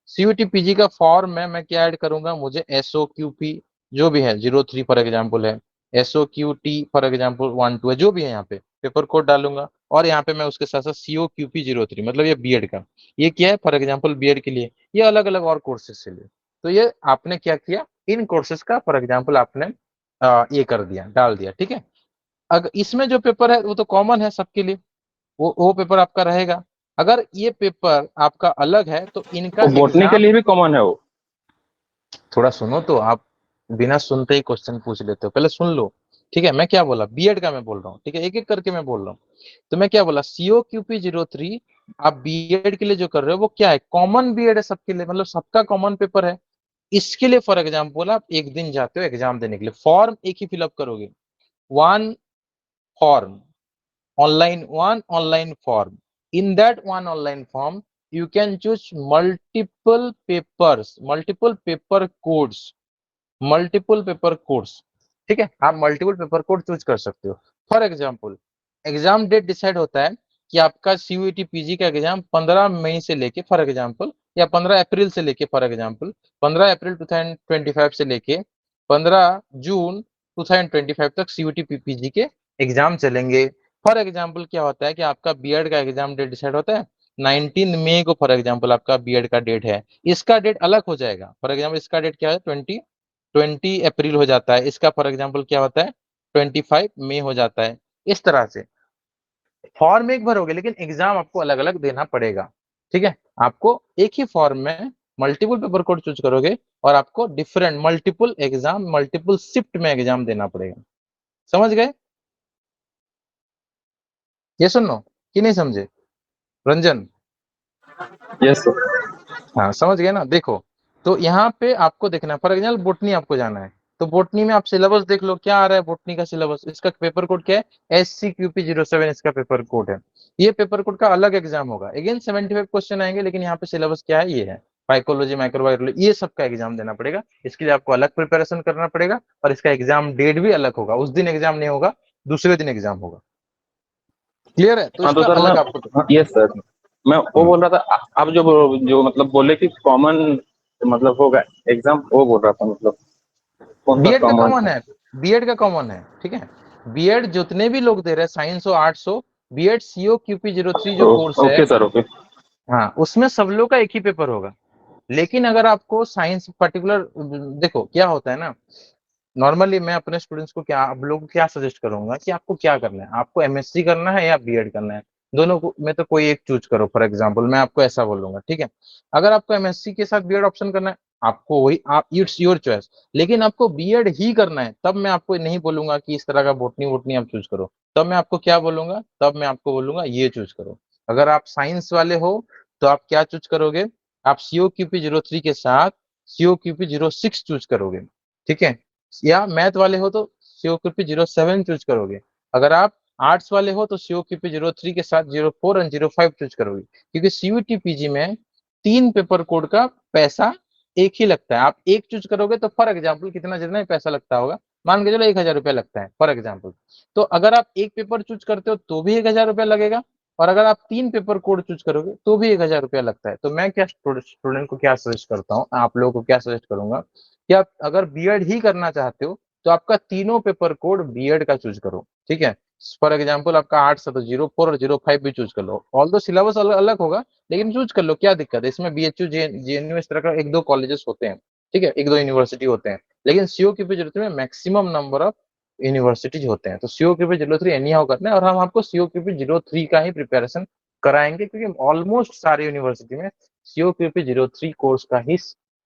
सीयूईटी पीजी का फॉर्म में मैं क्या ऐड करूंगा, मुझे एसओक्यूपी जो भी है 03 फॉर एग्जाम्पल है, एसओक्यूटी फॉर एग्जाम्पल 1 2 है, जो भी है यहाँ पे पेपर कोड डालूंगा, और यहाँ पे मैं उसके साथ साथ सीओक्यूपी 03 मतलब ये बीएड का, ये क्या है फॉर एग्जाम्पल बीएड के लिए, ये अलग अलग और कोर्सेज के लिए। तो ये आपने क्या किया, इन कोर्सेज का फॉर एग्जाम्पल आपने ये कर दिया, डाल दिया, ठीक है। अगर इसमें जो पेपर है वो तो कॉमन है सबके लिए, वो पेपर आपका रहेगा। अगर ये पेपर आपका अलग है तो इनका वो बोटनी के एग्जाम, लिए भी कॉमन है वो? थोड़ा सुनो तो, आप बिना सुनते ही क्वेश्चन पूछ लेते हो, पहले सुन लो। ठीक है, मैं क्या बोला, बीएड का मैं बोल रहा हूँ, ठीक है, एक एक करके मैं बोल रहा हूँ। तो मैं क्या बोला, COQP03 आप बीएड के लिए जो कर रहे हो वो क्या है, कॉमन बीएड है सबके लिए, मतलब सबका कॉमन पेपर है। इसके लिए फॉर एग्जाम्पल आप एक दिन जाते हो एग्जाम देने के लिए, फॉर्म एक ही फिलअप करोगे, one form, one online form. In that one online form, you can choose multiple paper codes, ठीक है, आप मल्टीपल पेपर कोड चूज कर सकते हो। For example exam date decide होता है कि आपका CUET PG का एग्जाम 15 मई से लेके फॉर एग्जाम्पल, या 15 अप्रैल से लेके फॉर एग्जाम्पल, 15 अप्रैल 2025 से लेके 15 जून 2025 तक CUET PG के एग्जाम चलेंगे। फॉर एग्जाम्पल क्या होता है कि आपका बीएड का एग्जाम डेट डिसाइड होता है 19 मई को, फॉर एग्जाम्पल आपका बीएड का डेट है, इसका डेट अलग हो जाएगा। फॉर एग्जाम्पल इसका डेट क्या है, 20 अप्रैल हो जाता है, इसका फॉर एग्जाम्पल क्या होता है 25 मई हो जाता है। इस तरह से फॉर्म एक भरोगे लेकिन एग्जाम आपको अलग अलग देना पड़ेगा, ठीक है। आपको एक ही फॉर्म में मल्टीपल पेपर कोड चूज करोगे और आपको different multiple exam, multiple shift में एग्जाम देना पड़ेगा। समझ गए, ये सुनो कि नहीं समझे रंजन? Yes sir. हाँ समझ गए ना। देखो तो यहाँ पे आपको देखना है, फॉर एग्जाम्पल बोटनी आपको जाना है, तो बोटनी में आप सिलेबस देख लो क्या आ रहा है, बोटनी का सिलेबस, इसका पेपर कोड क्या है, SCQP07 इसका पेपर कोड है। ये पेपर कोड का अलग एग्जाम होगा, अगेन 75 क्वेश्चन आएंगे, लेकिन यहाँ पे सिलेबस क्या है, ये है बायोलॉजी, माइक्रोबायोलॉजी, ये सबका एग्जाम देना पड़ेगा। इसके लिए आपको अलग प्रिपरेशन करना पड़ेगा, और इसका एग्जाम डेट भी अलग होगा, उस दिन एग्जाम नहीं होगा, दूसरे दिन एग्जाम होगा। क्लियर है? तो हाँ तो इसका सर अलग मैं, आपको यस सर, मैं वो बोल रहा था, आप जो मतलब बोले कि कॉमन मतलब होगा एग्जाम, वो बोल रहा था मतलब कौन सा बीएड का कॉमन कॉमन है। है, बीएड का कॉमन है, ठीक है। बीएड जितने भी लोग दे रहे हैं, साइंस हो आर्ट्स हो, बीएड COQP03 जो कोर्स है, ओके सर, ओके। हाँ उसमें सब लोग का एक ही पेपर होगा। लेकिन अगर आपको साइंस पर्टिकुलर, देखो क्या होता है ना, नॉर्मली मैं अपने स्टूडेंट्स को क्या, आप लोग को क्या सजेस्ट करूंगा कि आपको क्या करना है, आपको MSc करना है या बीएड करना है, दोनों में तो कोई एक चूज करो। फॉर एग्जांपल मैं आपको ऐसा बोलूंगा, ठीक है, अगर आपको MSc के साथ बीएड ऑप्शन करना है, आपको वही, आप इट्स योर चॉइस। लेकिन आपको बीएड ही करना है, तब मैं आपको नहीं बोलूंगा कि इस तरह का बोटनी वोटनी आप चूज करो, तब मैं आपको क्या बोलूंगा, तब मैं आपको बोलूंगा ये चूज करो। अगर आप साइंस वाले हो तो आप क्या चूज करोगे, आप COQP03 के साथ COQP06 चूज करोगे, ठीक है। या मैथ वाले हो तो COQP07 चूज करोगे। अगर आप आर्ट्स वाले हो तो COQP03 के साथ 04 एंड 05 चूज करोगे, क्योंकि CUET PG में 3 पेपर कोड का पैसा एक ही लगता है। आप एक चूज करोगे तो फॉर एग्जाम्पल कितना, जितना ही पैसा लगता होगा, मान के चलो 1000 रुपया लगता है फॉर एग्जाम्पल, तो अगर आप एक पेपर चूज करते हो तो भी 1000 रुपया लगेगा, और अगर आप 3 पेपर कोड चूज करोगे तो भी 1000 रुपया लगता है। तो मैं क्या स्टूडेंट को क्या सजेस्ट करता हूँ, आप लोगों को क्या सजेस्ट करूंगा कि आप अगर बीएड ही करना चाहते हो तो आपका तीनों पेपर कोड बीएड का चूज करो, ठीक है। फॉर एग्जाम्पल आपका आर्ट्स है तो 04 और 05 भी चूज कर लो, ऑल दो सिलेबस अलग अलग होगा, लेकिन चूज कर लो, क्या दिक्कत है इसमें। BHU JNU इस तरह का एक दो कॉलेजेस होते हैं, ठीक है, एक दो यूनिवर्सिटी होते हैं, लेकिन COQP जरूरत में मैक्सिमम नंबर ऑफ यूनिवर्सिटीज होते हैं। तो COQP03 एनी हाउ करना है, और हम आपको COQP03 का ही प्रिपरेशन कराएंगे, क्योंकि ऑलमोस्ट सारे यूनिवर्सिटी में COQP03 कोर्स का ही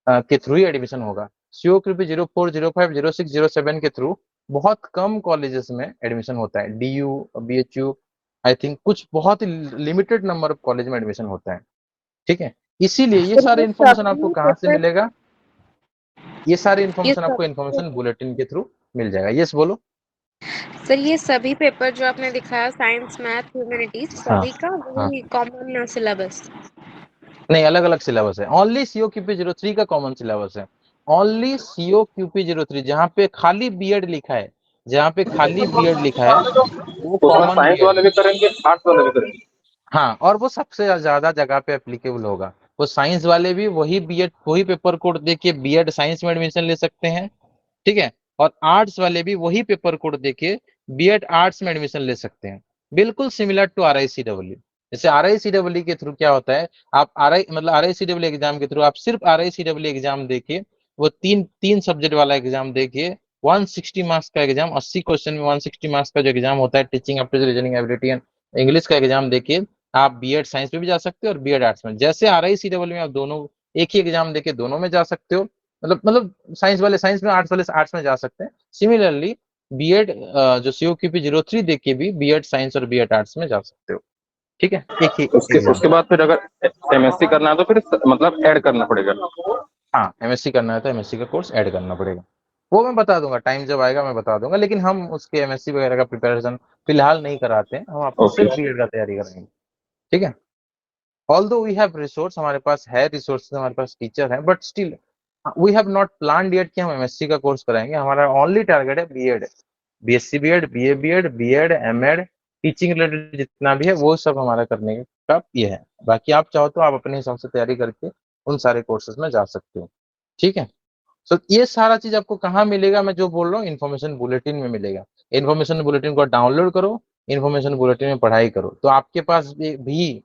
के थ्रू ही एडमिशन होगा। COQP 04, 05, 06, 07 के थ्रू बहुत कम कॉलेजेस में एडमिशन होता है। DU, BHU, आई थिंक कुछ बहुत ही लिमिटेड नंबर ऑफ कॉलेज में एडमिशन होता है, ठीक है। इसीलिए ये सर सारे ये इन्फॉर्मेशन आपको सभी कहाँ से पेपर मिलेगा, ये सारी ये इन्फॉर्मेशन आपको सब इन्फॉर्मेशन बुलेटिन के थ्रू मिल जाएगा। यस बोलो। सर ये सभी पेपर जो आपने दिखाया साइंस मैथ ह्यूमैनिटीज हाँ सभी का हाँ, वही कॉमन सिलेबस। नहीं अलग अलग सिलेबस है, ओनली COQP03 का कॉमन सिलेबस है, ओनली COQP03 जहाँ पे खाली बीएड लिखा है, जहाँ पे खाली बीएड लिखा है वो उसमें कॉमन साइंस बीएड वाले है। भी करेंगे, आर्ट्स वाले भी करेंगे। हाँ, और वो सबसे ज्यादा जगह पे एप्लीकेबल होगा। वो साइंस वाले भी वही बीएड, वही पेपर कोड देके बीएड साइंस में एडमिशन ले सकते हैं, ठीक है। और आर्ट्स वाले भी वही पेपर कोड देके बीएड आर्ट्स में एडमिशन ले सकते हैं, बिल्कुल सिमिलर टू RICEE। जैसे RICEE के थ्रू क्या होता है, आप RICEE एग्जाम के थ्रू आप सिर्फ RICEE एग्जाम देके, वो तीन तीन सब्जेक्ट वाला एग्जाम देके 160 मार्क्स का एग्जाम, 80 क्वेश्चन में 160 मार्क्स का जो एग्जाम होता है, teaching aptitude, reasoning ability and English का एग्जाम देके आप बीएड साइंस में भी जा सकते हो और बीएड आर्ट्स में। जैसे RICEE में आप दोनों एक ही एग्जाम देके दोनों में जा सकते हो, मतलब साइंस वाले साइंस में, आर्ट्स वाले आर्ट्स में जा सकते हैं। सिमिलरली बीएड जो COQP 03 देख के भी बीएड साइंस और बीएड आर्ट्स में जा सकते हो। ठीक है, एक ही उसके एग्जाम। उसके बाद फिर अगर एमएससी करना है तो फिर मतलब ऐड करना पड़ेगा। हाँ, एमएससी करना है तो एमएससी का कोर्स ऐड करना पड़ेगा। वो मैं बता दूंगा, टाइम जब आएगा मैं बता दूंगा, लेकिन हम उसके एमएससी वगैरह का प्रिपरेशन फिलहाल नहीं कराते हैं, हम आपको ओके सिर्फ बीएड का तैयारी कराएंगे। ठीक है, ऑल्दो वी हैव रिसोर्स, हमारे पास है रिसोर्सेज, हमारे पास टीचर है, but still we have not plan yet कि हम एमएससी का कोर्स कराएंगे। हमारा ओनली टारगेट है BEd, BSc BEd, BA BEd, BEd, MEd, teaching related जितना भी है वो सब हमारा करने का ये है। बाकी आप चाहो तो आप अपने हिसाब से तैयारी करके उन सारे कोर्सेज में जा सकते हो। ठीक है, सो ये सारा चीज आपको कहाँ मिलेगा, मैं जो बोल रहा हूँ इन्फॉर्मेशन बुलेटिन में मिलेगा। इन्फॉर्मेशन बुलेटिन को डाउनलोड करो, इन्फॉर्मेशन बुलेटिन में पढ़ाई करो, तो आपके पास भी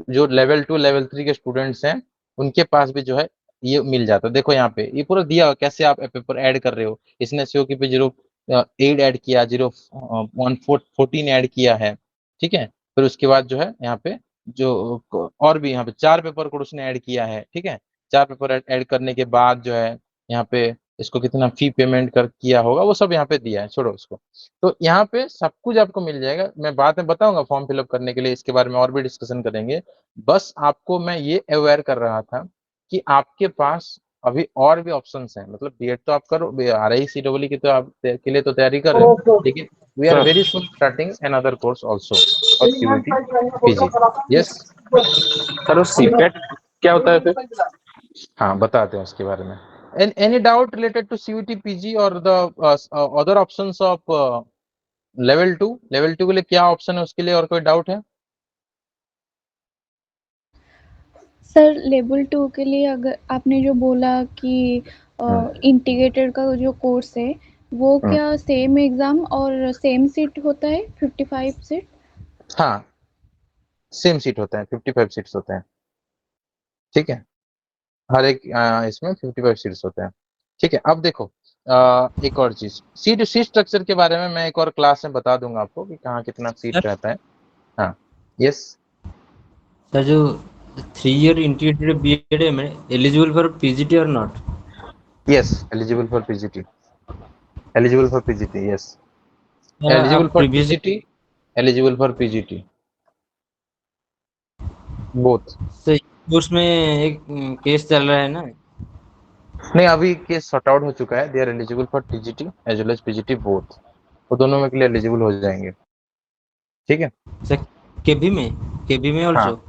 जो लेवल 2 लेवल 3 के स्टूडेंट्स हैं उनके पास भी जो है ये मिल जाता है। देखो यहाँ पे ये पूरा दिया हुआ कैसे आप पेपर ऐड कर रहे हो। इसने COQ पे 08 ऐड किया, 014 ऐड किया है। ठीक है, फिर उसके बाद जो है यहाँ पे जो और भी यहाँ पे 4 पेपर को उसने ऐड किया है। ठीक है, 4 पेपर ऐड करने के बाद जो है यहाँ पे इसको कितना फी पेमेंट कर किया होगा वो सब यहाँ पे दिया है, छोड़ो उसको। तो यहाँ पे सब कुछ आपको मिल जाएगा, मैं बाद में बताऊंगा फॉर्म फिलअप करने के लिए, इसके बारे में और भी डिस्कशन करेंगे। बस आपको मैं ये अवेयर कर रहा था कि आपके पास अभी और भी ऑप्शंस हैं। मतलब बीएड तो आप करो, RI CEE की तो आप के लिए तो तैयारी कर रहे हो, लेकिन we are sir very soon starting another course also for CUET PG। Yes, sir CPET क्या होता है फिर? हाँ बताते हैं उसके बारे में। Any doubt related to CUET PG और the other options of level 2? Level 2 के लिए क्या ऑप्शन है, उसके लिए और कोई डाउट है? सर लेवल 2 के लिए अगर आपने जो बोला कि इंटीग्रेटेड का जो कोर्स है वो क्या सेम एग्जाम और सेम सीट होता है 55 सीट? हाँ, सेम सीट होते हैं, 55 सीट्स होते हैं। ठीक है, हर एक इसमें 55 सीट्स होते हैं। ठीक है, अब देखो एक और चीज, सीट स्ट्रक्चर के बारे में मैं एक और क्लास में बता दूंगा आपको कि कहाँ कितना सीट रहता है। हाँ, यस सर जो 3 year integrated BEd में eligible for PGT or not? Yes, eligible for PGT, eligible for PGT, yes, eligible आप for previous PGT, eligible for PGT both. Course में एक केस चल रहा है ना? नहीं, अभी केस सॉर्ट आउट हो चुका है, they are eligible for TGT as well as PGT both, वो दोनों में के लिए एलिजिबल हो जाएंगे। ठीक है, सर केबी में हाँ, ऑल्सो?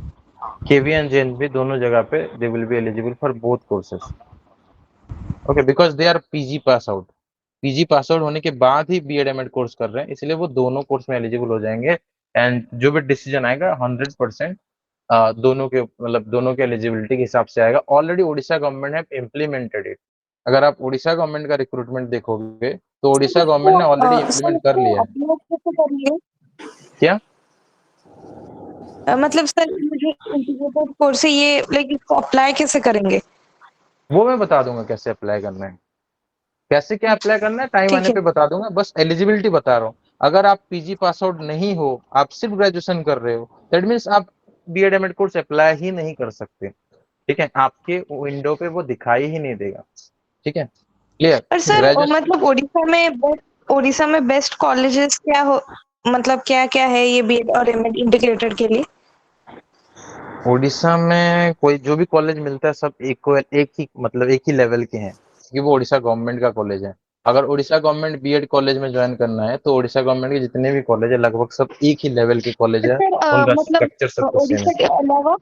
KV एंड JNV दोनों जगह पे they will be eligible for both courses. Okay, because they are PG pass out, PG pass out होने के बाद ही BEd MAd कोर्स कर रहे हैं, इसलिए वो दोनों कोर्स में एलिजिबल हो जाएंगे। एंड जो भी डिसीजन आएगा 100% दोनों के मतलब दोनों के एलिजिबिलिटी के हिसाब से आएगा। ऑलरेडी उड़ीसा गवर्नमेंट है इम्प्लीमेंटेड इट। अगर आप उड़ीसा गवर्नमेंट का रिक्रूटमेंट देखोगे तो उड़ीसा गवर्नमेंट ने ऑलरेडी इम्प्लीमेंट कर लिया है। अप्लाई कैसे करेंगे? क्या? मतलब सर मुझे इंटीग्रेटेड कोर्स है ये, लाइक इसको अप्लाई कैसे करेंगे? वो मैं बता दूंगा कैसे अप्लाई करना है, कैसे क्या अप्लाई करना है टाइम ठीक आने है। पे बता दूंगा, बस एलिजिबिलिटी बता रहा हूँ। अगर आप PG पास आउट नहीं हो, आप सिर्फ ग्रेजुएशन कर रहे हो, दैट मीन्स आप BEd MAd कोर्स अप्लाई ही नहीं कर सकते। ठीक है, आपके विंडो पे वो दिखाई ही नहीं देगा। ठीक है, क्लियर? और सर ग्रेजुएशन मतलब उड़ीसा में बेस्ट कॉलेजेस क्या हो, मतलब क्या क्या है ये बीएड और एमएड इंटीग्रेटेड के लिए? उड़ीसा में कोई जो भी कॉलेज मिलता है सब एक ही मतलब एक ही लेवल के हैं, क्योंकि वो उड़ीसा गवर्नमेंट का कॉलेज है। अगर उड़ीसा गवर्नमेंट BEd कॉलेज में ज्वाइन करना है तो उड़ीसा गवर्नमेंट के जितने भी कॉलेज है लगभग सब एक ही लेवल के कॉलेज है, सर उनका मतलब स्ट्रक्चर सब कुछ सेम उड़ीसा है। के अलावा,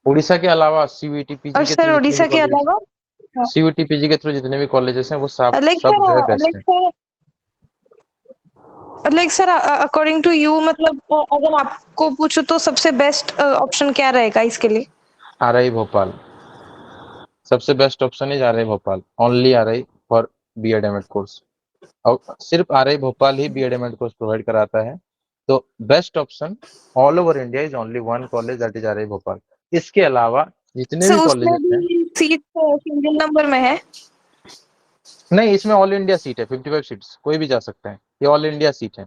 उड़ीसा के अलावा CUET और PG के सर थ्रू जितने भी उड़ीसा के कॉलेज, अलावा CUET PG के थ्रू जितने भी कॉलेजेस हैं वो सब लाइक सब जो है सर बेस्ट है। Like sir according to you, मतलब अगर आपको पूछो तो सबसे बेस्ट ऑप्शन क्या रहेगा इसके लिए? RI भोपाल, सबसे best option is RI Bhopal, only RI for BEd MAd course. और सिर्फ RI भोपाल ही BEd MAd कोर्स प्रोवाइड कराता है। तो best option all over India is only one college, that is RI Bhopal. इसके अलावा जितने सर भी उसमें कॉलेजेस हैं, भी सीट सिंगल नंबर में है? नहीं इसमें ऑल इंडिया सीट है, 55 सीट्स कोई भी जा सकता है, ये ऑल इंडिया सीट है।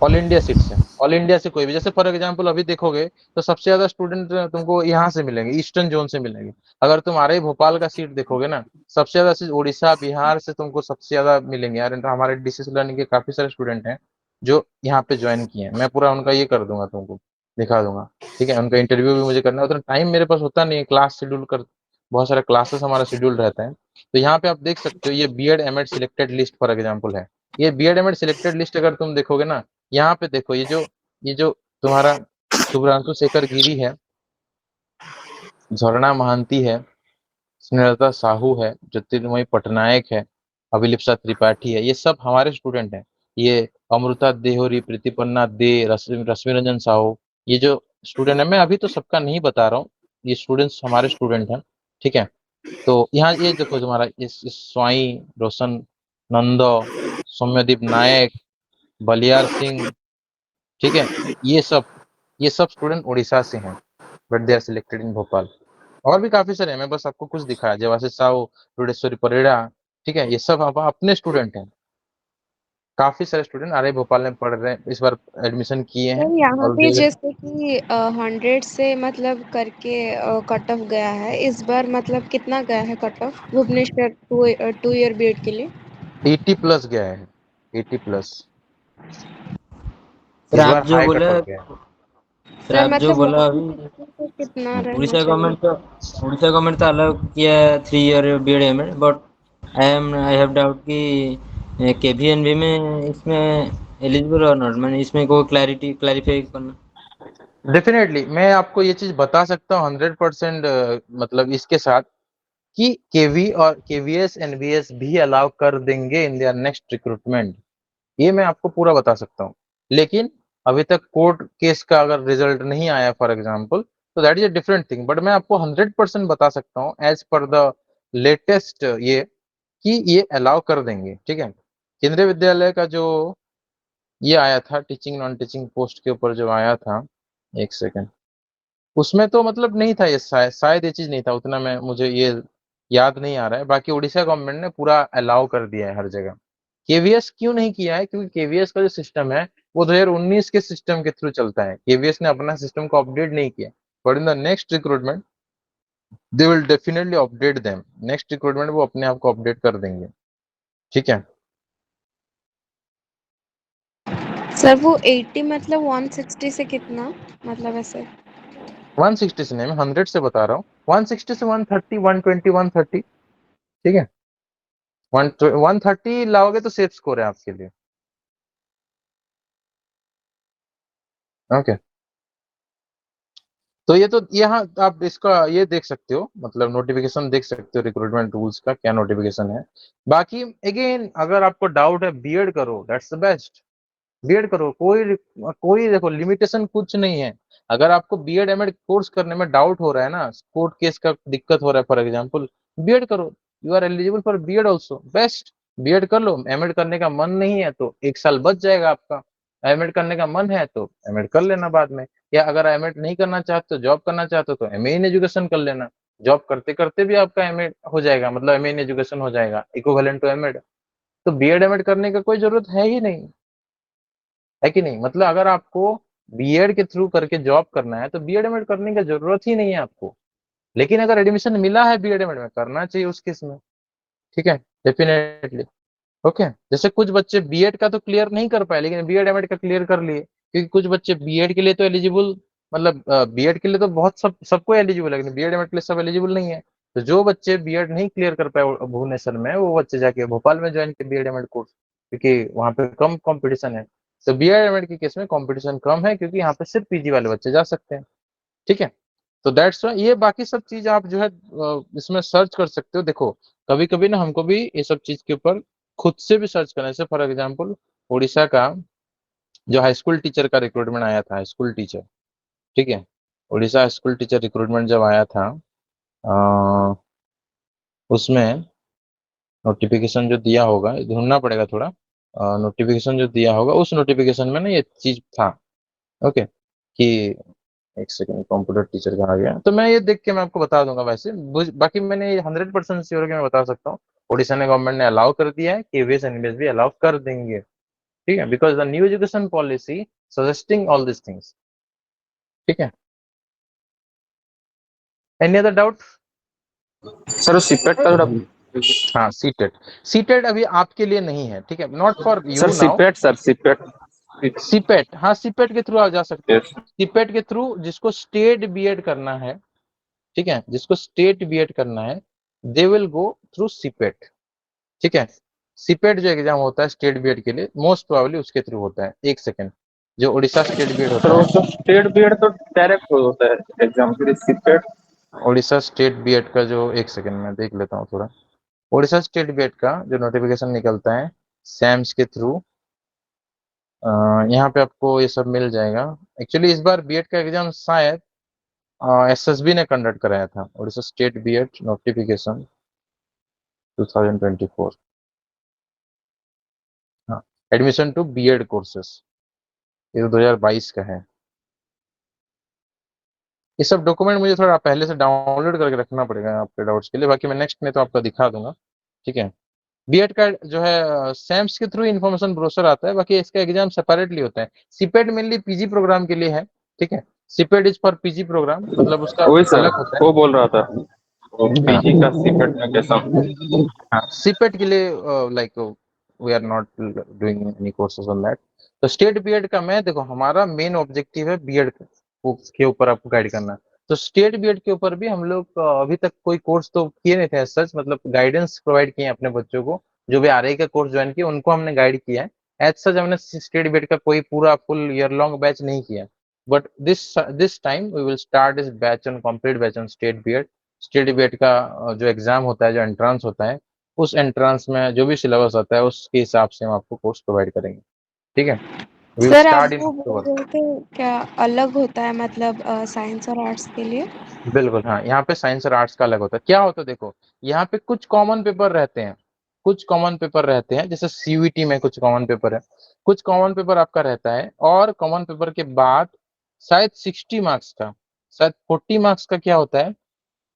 ऑल इंडिया सीट से, ऑल इंडिया से कोई भी, जैसे फॉर एग्जांपल अभी देखोगे तो सबसे ज्यादा स्टूडेंट तुमको यहाँ से मिलेंगे, ईस्टर्न जोन से मिलेंगे। अगर तुम आरआई भोपाल का सीट देखोगे ना, सबसे ज्यादा सीट उड़ीसा बिहार से तुमको सबसे ज्यादा मिलेंगे यार। हमारे डीसीएस लर्निंग के काफी सारे स्टूडेंट हैं जो यहाँ पे ज्वाइन किए हैं। मैं पूरा उनका ये कर दूंगा, तुमको दिखा दूंगा, ठीक है। उनका इंटरव्यू भी मुझे करना है, उतना टाइम मेरे पास होता नहीं है, क्लास शेड्यूल कर, बहुत सारा क्लासेस हमारा शेड्यूल रहता है। तो यहाँ पे आप देख सकते हो, ये BEd MEd selected list for example है। ये बीएड एमएड सिलेक्टेड लिस्ट अगर तुम देखोगे ना, यहाँ पे देखो, ये जो तुम्हारा शुभ्रांशु शेखर गिरी है, झरना महांती है, स्नेहलता साहू है, ज्योतिर्मयी पटनायक है, अभिलिप्सा त्रिपाठी है, ये सब हमारे स्टूडेंट हैं। ये अमृता देहोरी, प्रीतिपन्ना दे, रश्मि रंजन साहू, ये जो स्टूडेंट है, मैं अभी तो सबका नहीं बता रहा हूँ, ये स्टूडेंट्स हमारे स्टूडेंट हैं, ठीक है। तो यहाँ ये देखो तुम्हारा इस स्वाई, रोशन नंदो, सौम्यदीप नायक, बलियार सिंह, ठीक है। ये सब स्टूडेंट उड़ीसा से हैं, but they are selected in Bhopal. और भी काफी सारे हैं, मैं बस आपको कुछ दिखाया, जवासित साहू, रुडेश्वरी परिड़ा, ठीक है। ये सब अपने स्टूडेंट हैं। काफी सारे स्टूडेंट आरआई भोपाल में पढ़ रहे हैं, इस बार एडमिशन किए हैं। सर यहाँ और पे जैसे कि 100 से मतलब करके कट ऑफ गया है, इस बार मतलब कितना गया है cut off Bhubaneswar 2 year BEd के लिए? 80 प्लस गया है, 80 प्लस सर इस आप बार जो हाई कट बोला, ऑफ गया है। सर सर आप जो मतलब बोला 160 अभी, को कितना रहना उड़ीसा चाहिए? गवर्नमेंट तो अलाउ किया है 3 year BEd MEd, but I have doubt कि केवीएनबी में इसमें एलिजिबल और नॉट, मैंने इसमें कोई क्लैरिफाई करना। डेफिनेटली मैं आपको ये चीज बता सकता हूँ 100%, मतलब इसके साथ, कि केवी और केवीएस एनवीएस भी अलाउ कर देंगे इन देयर नेक्स्ट रिक्रूटमेंट। ये मैं आपको पूरा बता सकता हूँ। लेकिन अभी तक कोर्ट केस का अगर रिजल्ट नहीं आया फॉर एग्जाम्पल, तो that is a different thing. But मैं आपको 100% बता सकता हूँ एज पर द लेटेस्ट ये, कि ये अलाउ कर देंगे, ठीक है। केंद्रीय विद्यालय का जो ये आया था टीचिंग नॉन टीचिंग पोस्ट के ऊपर जो आया था, एक सेकेंड, उसमें तो मतलब नहीं था ये, शायद ये चीज नहीं था उतना, मैं मुझे ये याद नहीं आ रहा है। बाकी उड़ीसा गवर्नमेंट ने पूरा अलाउ कर दिया है हर जगह। केवीएस क्यों नहीं किया है? क्योंकि केवीएस का जो सिस्टम है वो 2019 के सिस्टम के थ्रू चलता है। केवीएस ने अपना सिस्टम को अपडेट नहीं किया, but in the next recruitment they will definitely update them. Next recruitment वो अपने आप को अपडेट कर देंगे, ठीक है। सर वो 80 मतलब 160 से कितना, मतलब ऐसे? 160 से नहीं, मैं 100 से बता रहा हूँ। 160 से 130, 120, 130, ठीक है। 130 लाओगे तो सेफ स्कोर है आपके लिए, ओके। तो ये तो यहाँ आप इसका ये देख सकते हो, मतलब नोटिफिकेशन देख सकते हो रिक्रूटमेंट रूल्स का क्या नोटिफिकेशन है। बाकी अगेन अगर आपको डाउट है, बीएड करो, दैट्स द बेस्ट। बीएड करो, कोई देखो लिमिटेशन कुछ नहीं है। अगर आपको बीएड एमएड कोर्स करने में डाउट हो रहा है ना, कोर्ट केस का दिक्कत हो रहा है फॉर एग्जांपल, बीएड करो, you are eligible for BEd also, best. BEd कर लो। एमएड करने का मन नहीं है तो 1 साल बच जाएगा आपका। एमएड करने का मन है तो एमएड कर लेना बाद में, या अगर एमएड नहीं करना चाहते हो, जॉब करना चाहते हो, तो एमए इन एजुकेशन कर लेना। जॉब करते करते भी आपका एमएड हो जाएगा, मतलब एमए इन एजुकेशन हो जाएगा, इक्विवेलेंट टू एमएड। तो बीएड एमएड करने का कोई जरूरत है ही नहीं, है कि नहीं? मतलब अगर आपको बीएड के थ्रू करके जॉब करना है तो बीएड एमएड करने की जरूरत ही नहीं है आपको। लेकिन अगर एडमिशन मिला है बीएड एमएड में, करना चाहिए उस केस में, ठीक है, डेफिनेटली, ओके। जैसे कुछ बच्चे बीएड का तो क्लियर नहीं कर पाए, लेकिन बीएड एमएड का क्लियर कर लिए, क्योंकि कुछ बच्चे बीएड के लिए तो एलिजिबल, मतलब बीएड के लिए तो बहुत सबको एलिजिबल है, लेकिन बीएड एमएड के लिए सब एलिजिबल नहीं है। तो जो बच्चे बीएड नहीं क्लियर कर पाए भुवनेश्वर में, वो बच्चे जाके भोपाल में ज्वाइन किए बीएड एमएड कोर्स, क्योंकि वहाँ पे कम कंपटीशन है। तो बीएड एमएड के केस में कंपटीशन कम है, क्योंकि यहाँ पे सिर्फ पीजी वाले बच्चे जा सकते हैं, ठीक है। तो दैट्स वाई ये बाकी सब चीज आप जो है इसमें सर्च कर सकते हो। देखो कभी कभी ना हमको भी ये सब चीज के ऊपर खुद से भी सर्च करना है। जैसे फॉर एग्जांपल उड़ीसा का जो हाई स्कूल टीचर का रिक्रूटमेंट आया था, हाई स्कूल टीचर, ठीक है, Orissa high school teacher recruitment जब आया था, उसमें नोटिफिकेशन जो दिया होगा, ढूंढना पड़ेगा थोड़ा, नोटिफिकेशन जो दिया होगा उस नोटिफिकेशन में ना ये चीज था, ओके, कि एक सेकंड, कंप्यूटर टीचर का आ गया, तो मैं ये देख के मैं आपको बता दूंगा। वैसे बाकी मैंने 100% श्योर कि मैं बता सकता हूँ, उड़ीसा ने गवर्नमेंट ने अलाउ कर दिया है, केवीएस एनबीएस भी अलाउ कर देंगे, ठीक है, because the new education policy suggesting all this things. ठीक है, any other doubt? Sir CIPET का थोड़ा हाँ, सीटेट, सीटेट अभी आपके लिए नहीं है, ठीक है, not for sir you now. CIPET sir CIPET CIPET, हाँ सीपेट के थ्रू आप जा सकते हो। यस सीपेट के थ्रू जिसको स्टेट बीएड करना है, ठीक है, जिसको स्टेट बीएड करना है, they will go through CIPET. ठीक है, सीपेट जो एग्जाम होता है स्टेट बीएड के लिए, मोस्ट प्रोबेबली उसके थ्रू होता है। एक सेकंड, जो उड़ीसा स्टेट बीएड सर होता वो है, तो स्टेट बीएड तो डायरेक्ट होता है एग्जाम के लिए सीपेट उड़ीसा स्टेट बीएड का जो, एक सेकंड में देख लेता हूँ थोड़ा, उड़ीसा स्टेट बीएड का जो नोटिफिकेशन निकलता है सैम्स के थ्रू, यहाँ पे आपको ये सब मिल जाएगा। एक्चुअली इस बार बीएड का एग्जाम शायद एसएसबी ने कंडक्ट कराया था, उड़ीसा स्टेट बीएड नोटिफिकेशन 2024। हाँ, एडमिशन टू बीएड कोर्सेस, ये तो 2022 का है। ये सब डॉक्यूमेंट मुझे थोड़ा पहले से डाउनलोड करके रखना पड़ेगा आपके डाउट्स के लिए, बाकी मैं नेक्स्ट में तो आपको दिखा दूंगा। ठीक है, बीएड का जो है सैम्स के थ्रू इन्फॉर्मेशन ब्रोशर आता है, बाकी इसका एग्जाम सेपरेटली होता है। सीपेट मेनली पीजी प्रोग्राम के लिए है। ठीक है, CPET is for PG program, मतलब उसका वही सर अलग होता है। वो बोल रहा था हाँ, पीजी का सीपेट में कैसा हाँ, सीपेट के लिए like we are not doing any courses on that. तो स्टेट बीएड का मैं देखो, हमारा मेन ऑब्जेक्टिव है बीएड के ऊपर आपको गाइड करना। तो स्टेट बीएड के ऊपर भी हम लोग अभी तक कोई कोर्स तो किए नहीं थे सच, मतलब गाइडेंस प्रोवाइड किए अपने बच्चों को, जो भी आरआई का कोर्स ज्वाइन किया उनको हमने गाइड किया है। एज सच हमने स्टेट बीएड का कोई पूरा फुल ईयर लॉन्ग बैच नहीं किया, but this time we will start this batch on complete batch on state BEd. State BEd का जो एग्जाम होता है, जो एंट्रेंस होता है, उस एंट्रेंस में जो भी सिलेबस आता है उसके हिसाब से हम आपको कोर्स प्रोवाइड करेंगे। ठीक है, वी विल सर आप स्टार्ट इन वो बोल अक्टूबर। रहे थे क्या अलग होता है मतलब साइंस और आर्ट्स के लिए? बिल्कुल, हाँ, यहाँ पे साइंस और आर्ट्स का अलग होता है। क्या होता है देखो, यहाँ पे कुछ कॉमन पेपर रहते हैं, कुछ कॉमन पेपर रहते हैं, जैसे सीयूईटी में कुछ कॉमन पेपर है, कुछ कॉमन पेपर आपका रहता है, और कॉमन पेपर के बाद शायद 60 मार्क्स का, शायद 40 मार्क्स का क्या होता है,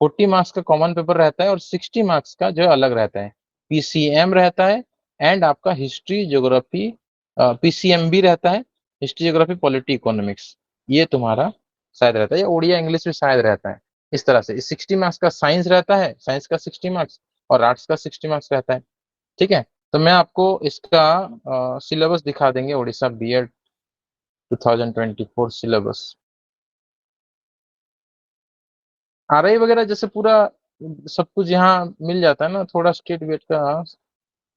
40 मार्क्स का कॉमन पेपर रहता है, और 60 मार्क्स का जो अलग रहता है, पीसीएम रहता है, एंड आपका हिस्ट्री ज्योग्राफी, पीसीएम भी रहता है, हिस्ट्री ज्योग्राफी पॉलिटी इकोनॉमिक्स, ये तुम्हारा शायद रहता है, या उड़िया इंग्लिश भी शायद रहता है। इस तरह से 60 मार्क्स का साइंस रहता है, साइंस का 60 मार्क्स, और आर्ट्स का 60 मार्क्स रहता है। ठीक है, तो मैं आपको इसका सिलेबस दिखा देंगे, उड़ीसा बीएड 2024 सिलेबस। आरआई वगैरह जैसे पूरा सब कुछ यहाँ मिल जाता है ना, थोड़ा स्टेट वेट का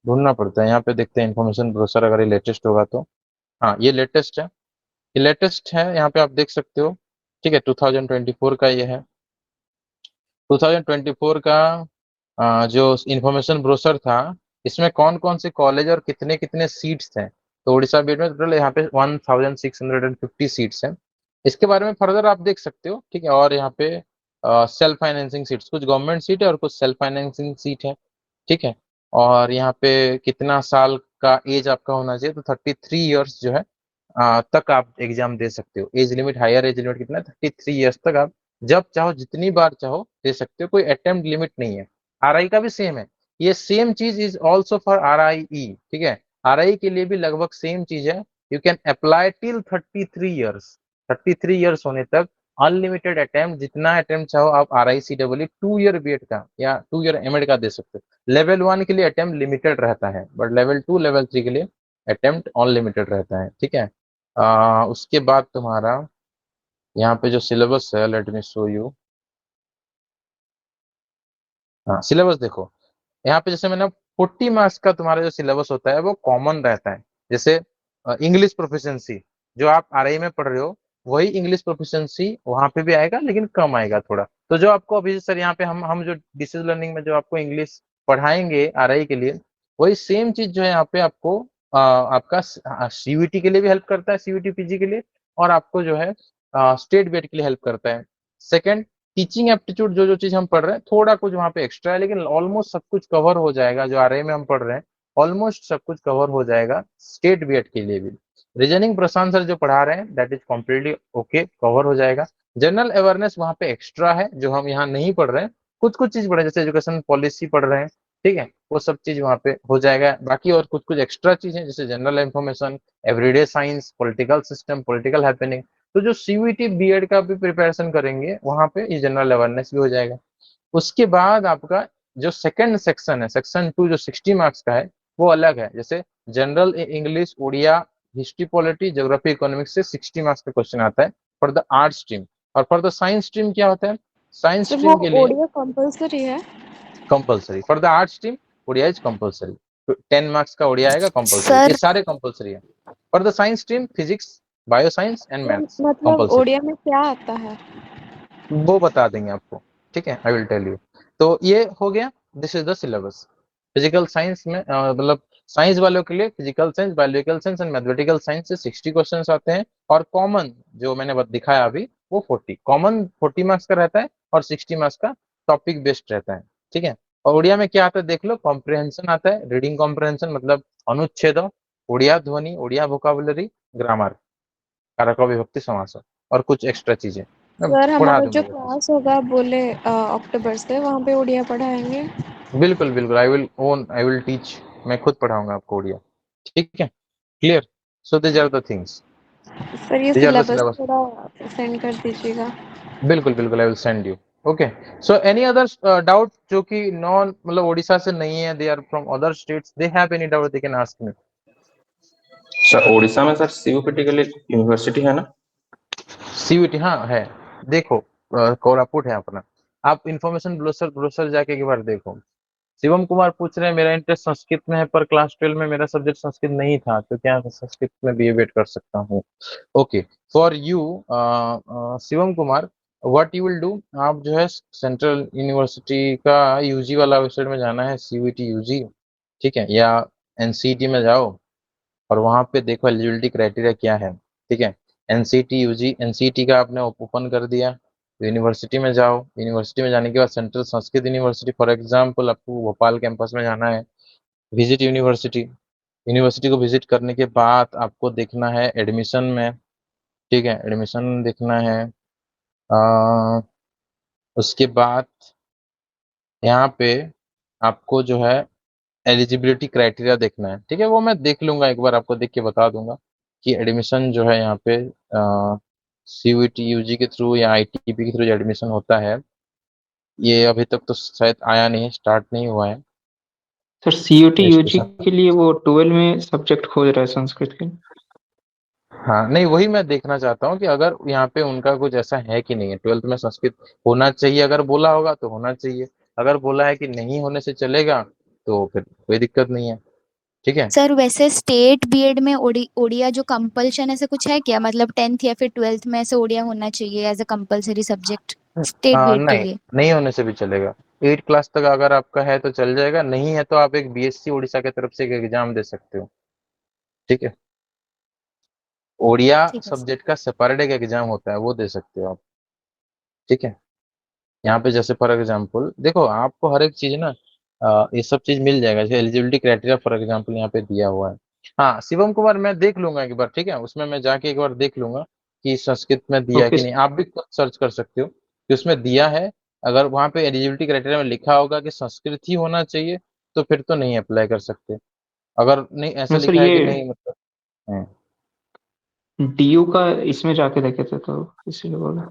ढूंढना पड़ता है। यहाँ पे देखते हैं इन्फॉर्मेशन ब्रोशर, अगर ये लेटेस्ट होगा तो। हाँ, ये लेटेस्ट है, ये लेटेस्ट है, यहाँ पे आप देख सकते हो। ठीक है, 2024 का ये है। 2024 का जो इन्फॉर्मेशन ब्रोशर था, इसमें कौन कौन से कॉलेज और कितने कितने सीट्स थे। तो उड़ीसा बीएड में टोटल यहाँ पे 1650 सीट्स हैं। इसके बारे में फर्दर आप देख सकते हो। ठीक है, और यहाँ पे सेल्फ फाइनेंसिंग सीट्स, कुछ गवर्नमेंट सीट है और कुछ सेल्फ फाइनेंसिंग सीट है। ठीक है, और यहाँ पे कितना साल का एज आपका होना चाहिए, तो 33 ईयर्स जो है तक आप एग्जाम दे सकते हो। Age limit, higher age limit कितना है, 33 ईयर्स तक आप जब चाहो जितनी बार चाहो दे सकते हो, कोई अटेम्प्ट लिमिट नहीं है। आरआई का भी सेम है, ये सेम चीज इज ऑल्सो फॉर आरआई। ठीक है, आरआई के लिए भी लगभग सेम चीज है। You can apply till 33 years, 33 years होने तक अनलिमिटेड अटेम्प्ट, जितना अटेम्प्ट चाहो आप RI C W 2 year BEd का या 2 ईयर एमएड का दे सकते हो। लेवल 1 के लिए अटेम्प्ट लिमिटेड रहता है, बट लेवल 2 लेवल 3 के लिए अटेम्प्ट अनलिमिटेड रहता है। ठीक है, उसके बाद तुम्हारा यहाँ पे जो सिलेबस है, लेट मी शो यू। हाँ, सिलेबस देखो, यहाँ पे जैसे मैंने 40 मार्क्स का तुम्हारा जो सिलेबस होता है वो कॉमन रहता है। जैसे इंग्लिश प्रोफिशिएंसी, जो आप आरआई में पढ़ रहे हो, वही इंग्लिश प्रोफिशिएंसी वहां पे भी आएगा, लेकिन कम आएगा थोड़ा। तो जो आपको अभी सर यहाँ पे हम जो डिस्टेंस लर्निंग में जो आपको इंग्लिश पढ़ाएंगे आरआई के लिए, वही सेम चीज जो है यहाँ पे आपको आपका सीयूईटी के लिए भी हेल्प करता है, सीयूईटी पीजी के लिए, और आपको जो है स्टेट बीएड के लिए हेल्प करता है। सेकंड, टीचिंग एप्टीट्यूड, जो जो चीज हम पढ़ रहे हैं थोड़ा कुछ वहाँ पे एक्स्ट्रा है, लेकिन ऑलमोस्ट सब कुछ कवर हो जाएगा। जो आरआई में हम पढ़ रहे हैं ऑलमोस्ट सब कुछ कवर हो जाएगा स्टेट बीएड के लिए भी। रीजनिंग प्रशांत सर जो पढ़ा रहे हैं that is completely okay, cover हो जाएगा। जनरल अवेयरनेस वहाँ पे एक्स्ट्रा है, जो हम यहाँ नहीं पढ़ रहे हैं। कुछ कुछ चीज पढ़े, जैसे एजुकेशन पॉलिसी पढ़ रहे हैं, ठीक है, वो सब चीज वहाँ पे हो जाएगा। बाकी और कुछ कुछ एक्स्ट्रा चीजें जैसे general information, everyday science, political system, political happening, तो जो सीयूईटी बीएड का भी प्रिपरेशन करेंगे वहाँ पे ये जनरल अवेयरनेस भी हो जाएगा। उसके बाद आपका जो सेकंड सेक्शन है, सेक्शन 2 जो 60 मार्क्स का है, वो अलग है। जैसे general English, Oriya, history, polity, geography, economics से 60 मार्क्स का क्वेश्चन आता है फॉर द आर्ट स्ट्रीम। और फॉर द साइंस स्ट्रीम क्या होता है? साइंस सर वो स्ट्रीम के लिए ओडिया कंपलसरी है? Compulsory. For the art stream Oriya is compulsory. 10 marks का उड़िया आएगा कंपलसरी, ये सर सारे कंपलसरी है। For the science stream physics, bio science and maths मतलब कंपलसरी। ओडिया में क्या आता है? वो बता देंगे आपको, ठीक है, आई विल टेल यू। तो ये हो गया, this is the syllabus. Physical science में मतलब साइंस वालों के लिए physical science, biological science and mathematical science से 60 क्वेश्चंस आते हैं। और कॉमन जो मैंने दिखाया अभी वो 40 कॉमन 40 मार्क्स का रहता है और 60 मार्क्स का टॉपिक बेस्ड रहता है, ठीक है। और उड़िया में क्या आता है देख लो, कॉम्प्रिहेंशन आता है, रीडिंग कॉम्प्रिहेंशन मतलब अनुच्छेद, उड़िया ध्वनि, उड़िया वोकाबुलरी, ग्रामर, कारक विभक्ति समास और कुछ एक्स्ट्रा चीजें मैं सर पढ़ा हमारा जो दूंगा ये सब। क्लास होगा आप बोले अक्टूबर से वहाँ पे ओडिया पढ़ाएंगे? बिल्कुल बिल्कुल, आई विल टीच, मैं खुद पढ़ाऊंगा आपको उड़िया, ठीक है, clear. So these are the things, sir ये these are the syllabus syllabus. थोड़ा सेंड कर दीजिएगा। बिल्कुल बिल्कुल, I will send you. Okay, so any other doubt जो कि नॉन मतलब उड़ीसा से नहीं है, they are from other states, they have any doubt they can ask me. Sir Odisha में सर सीयूपीटी के लिए यूनिवर्सिटी है ना? सीयूटी हाँ है, देखो कोरापुट है अपना। आप इंफॉर्मेशन ब्रोशर ब्रोशर जाके एक बार देखो। शिवम कुमार पूछ रहे हैं मेरा इंटरेस्ट संस्कृत में है पर क्लास 12 में मेरा सब्जेक्ट संस्कृत नहीं था, तो क्या मैं संस्कृत में बीए कर सकता हूँ? Okay, for you Shivam Kumar, what you will do, आप जो है सेंट्रल यूनिवर्सिटी का यूजी वाला वेबसाइट में जाना है, सीयूईटी यूजी, ठीक है, या एनसीईटी में जाओ और वहां पे देखो एलिजिबिलिटी क्राइटेरिया क्या है, ठीक है। एनसीटी यूजी, एनसीटी का आपने ओपन कर दिया, यूनिवर्सिटी में जाओ, यूनिवर्सिटी में जाने के बाद central Sanskrit university for example आपको भोपाल कैंपस में जाना है, विजिट यूनिवर्सिटी। यूनिवर्सिटी को विजिट करने के बाद आपको देखना है एडमिशन में, ठीक है, एडमिशन देखना है। उसके बाद यहाँ पे आपको जो है एलिजिबिलिटी क्राइटेरिया देखना है, ठीक है, वो मैं देख लूंगा, एक बार आपको देख के बता दूंगा कि एडमिशन जो है यहाँ पे सीयूईटी यूजी के थ्रू या आईटीबी के थ्रू जो एडमिशन होता है, ये अभी तक तो शायद आया नहीं है, स्टार्ट नहीं हुआ है सर सीयूटी यूजी रजिस्ट्रेशन। के लिए वो 12 में सब्जेक्ट खोज रहा है संस्कृत के। हाँ नहीं, वही मैं देखना चाहता हूँ कि अगर यहाँ पे उनका कुछ ऐसा है कि नहीं है, 12th में संस्कृत होना चाहिए, अगर बोला होगा तो होना चाहिए, अगर बोला है कि नहीं होने से चलेगा तो फिर कोई दिक्कत नहीं है, ठीक है। सर वैसे स्टेट बीएड में ओडिया जो कंपल्शन ऐसे कुछ है क्या, मतलब 10th या फिर 12th में ऐसे ओडिया होना चाहिए as a compulsory subject state BEd के नहीं, लिए? नहीं होने से भी चलेगा, 8 क्लास तक अगर आपका है तो चल जाएगा, नहीं है तो आप एक बीएससी उड़ीसा की तरफ से एक एग्जाम दे सकते हो, ठीक है। ओडिया ठीक है सर। सब्जेक्ट का सेपरेट एक एग्जाम होता है, वो दे सकते हो आप, ठीक है। यहाँ पे जैसे फॉर एग्जाम्पल देखो आपको हर एक चीज ना ये सब चीज मिल जाएगा, जैसे एलिजिबिलिटी क्राइटेरिया फॉर एग्जाम्पल यहाँ पे दिया हुआ है। हाँ शिवम कुमार, मैं देख लूंगा एक बार, ठीक है, उसमें मैं जाके एक बार देख लूंगा कि संस्कृत में दिया ओके कि नहीं, आप भी खुद सर्च कर सकते हो कि उसमें दिया है। अगर वहां पे एलिजिबिलिटी क्राइटेरिया में लिखा होगा कि संस्कृत ही होना चाहिए तो फिर तो नहीं अप्लाई कर सकते, अगर नहीं ऐसा सर लिखा है ये कि नहीं मतलब डीयू का इसमें जाके देखे थे तो इसीलिए बोला।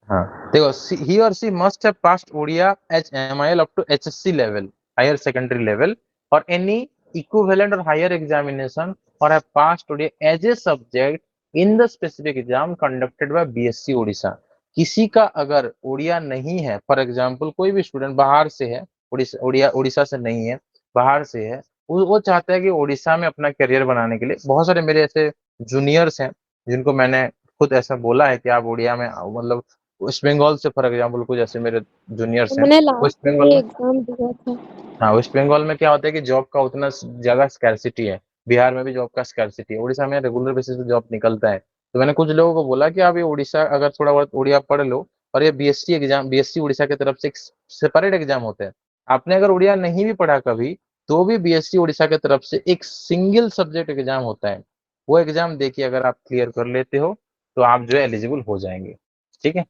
हाँ देखो, he or she must have passed ODIA HMIL up to HSC level, higher secondary level, or any equivalent or higher examination, or have passed ODIA as a subject in the specific exam conducted by BSc Odisha। किसी का अगर ओडिया नहीं है, for example कोई भी student बाहर से है, उड़ीसा से नहीं है, बाहर से है, वो चाहता है कि उड़ीसा में अपना करियर बनाने के लिए, बहुत सारे मेरे ऐसे जूनियर्स हैं जिनको मैंने खुद ऐसा बोला है कि आप उड़िया में मतलब वेस्ट बंगाल से फॉर एग्जाम्पल कुछ ऐसे मेरे जूनियर्स हैं मैंने लास्ट वेस्ट में बंगाल ये में। एग्जाम दिया था। हाँ वेस्ट बंगाल में क्या होता है कि जॉब का उतना ज्यादा स्कैरसिटी है, बिहार में भी जॉब का स्कैरसिटी है, उड़ीसा में रेगुलर बेसिस पे जॉब निकलता है। तो मैंने कुछ लोगों को बोला कि आप ये उड़ीसा अगर थोड़ा बहुत उड़िया पढ़ लो, और ये बीएससी एग्जाम, बीएससी उड़ीसा की तरफ से एक सेपरेट एग्जाम होता है, आपने अगर उड़िया नहीं भी पढ़ा कभी तो भी बीएससी उड़ीसा की तरफ से एक सिंगल सब्जेक्ट एग्जाम होता है, वो एग्जाम देखिए अगर आप क्लियर कर लेते हो तो आप जो है एलिजिबल हो जाएंगे, ठीक है,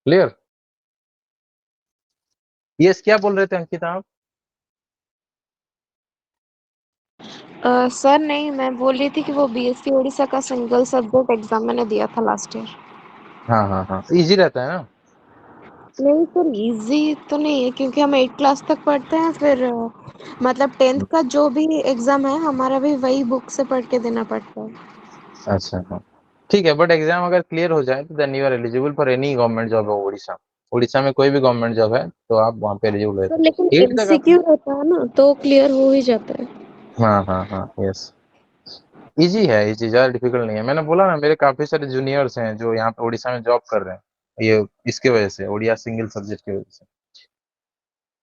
क्लियर। यस क्या बोल रहे थे अंकिता आप? सर नहीं, मैं बोल रही थी कि वो बीएससी ओडिशा का सिंगल सब्जेक्ट एग्जाम मैंने दिया था लास्ट ईयर। हाँ हाँ हाँ, इजी रहता है ना। नहीं सर, इजी तो नहीं है क्योंकि हम 8 क्लास तक पढ़ते हैं, फिर मतलब 10th का जो भी एग्जाम है हमारा भी वही बुक से पढ़ के देना पड़ता है। अच्छा हाँ, ठीक है, बट एग्जाम अगर क्लियर हो जाए तो then you are eligible for any government job है उड़ीसा। उड़ीसा में कोई भी गवर्नमेंट जॉब है तो आप वहाँ पे एलिजिबल सर रहते लेकिन हैं। 8 तक आप। एमसीक्यू रहता है ना, तो क्लियर हो ही जाता है। हाँ हाँ हाँ, यस, इजी है, इजी, ज्यादा डिफिकल्ट नहीं है। मैंने बोला ना, मेरे काफी सारे जूनियर्स हैं जो यहाँ पे उड़ीसा में जॉब कर रहे हैं, ये इसके वजह से, उड़िया सिंगल सब्जेक्ट की वजह से।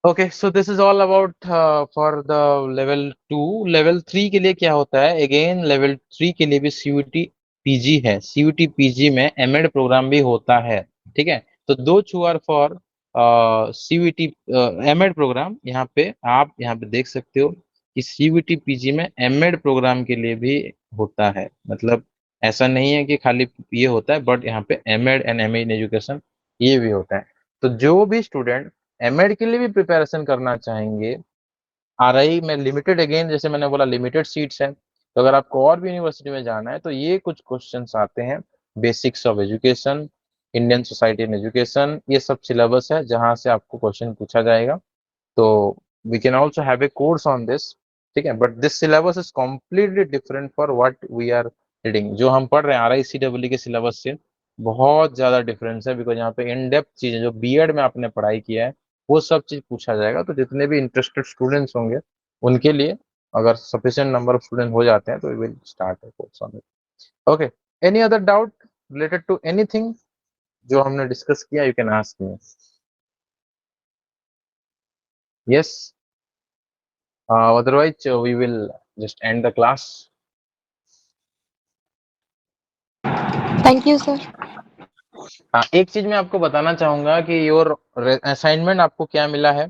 Okay, so this is all about for the level 2। Level 3 के लिए क्या होता है, अगेन लेवल 3 के लिए भी सीयूटी पीजी है। सीयूटी पीजी में एमएड प्रोग्राम भी होता है, ठीक है। तो दो छुआर फॉर सीयूटी एमएड प्रोग्राम, यहाँ पे आप यहाँ पे देख सकते हो कि सीयूटी पीजी में एमएड प्रोग्राम के लिए भी होता है। मतलब ऐसा नहीं है कि खाली ये होता है, बट यहाँ पे MEd and MA in education ये भी होता है। तो जो भी स्टूडेंट एमएड के लिए भी प्रिपरेशन करना चाहेंगे, आरआई में लिमिटेड, अगेन जैसे मैंने बोला लिमिटेड सीट्स हैं, तो अगर आपको और भी यूनिवर्सिटी में जाना है तो ये कुछ क्वेश्चंस आते हैं। Basics of education, Indian society in education, ये सब सिलेबस है जहां से आपको क्वेश्चन पूछा जाएगा। तो we can also have a course on this, ठीक है, but this syllabus is completely different for what we are reading. जो हम पढ़ रहे हैं आरआईसीडब्ल्यू के सिलेबस से बहुत ज्यादा डिफरेंस है, बिकॉज यहाँ पे इन डेप्थ चीजें जो बीएड में आपने पढ़ाई किया है वो सब चीज पूछा जाएगा। तो जितने भी इंटरेस्टेड स्टूडेंट्स होंगे उनके लिए, अगर सफिशिएंट नंबर ऑफ स्टूडेंट हो जाते हैं तो we will start a course on it. Okay, any other doubt related to anything जो हमने डिस्कस किया, you can ask me. Yes, otherwise we will just end the class. Thank you sir. हाँ, एक चीज मैं आपको बताना चाहूंगा कि योर असाइनमेंट आपको क्या मिला है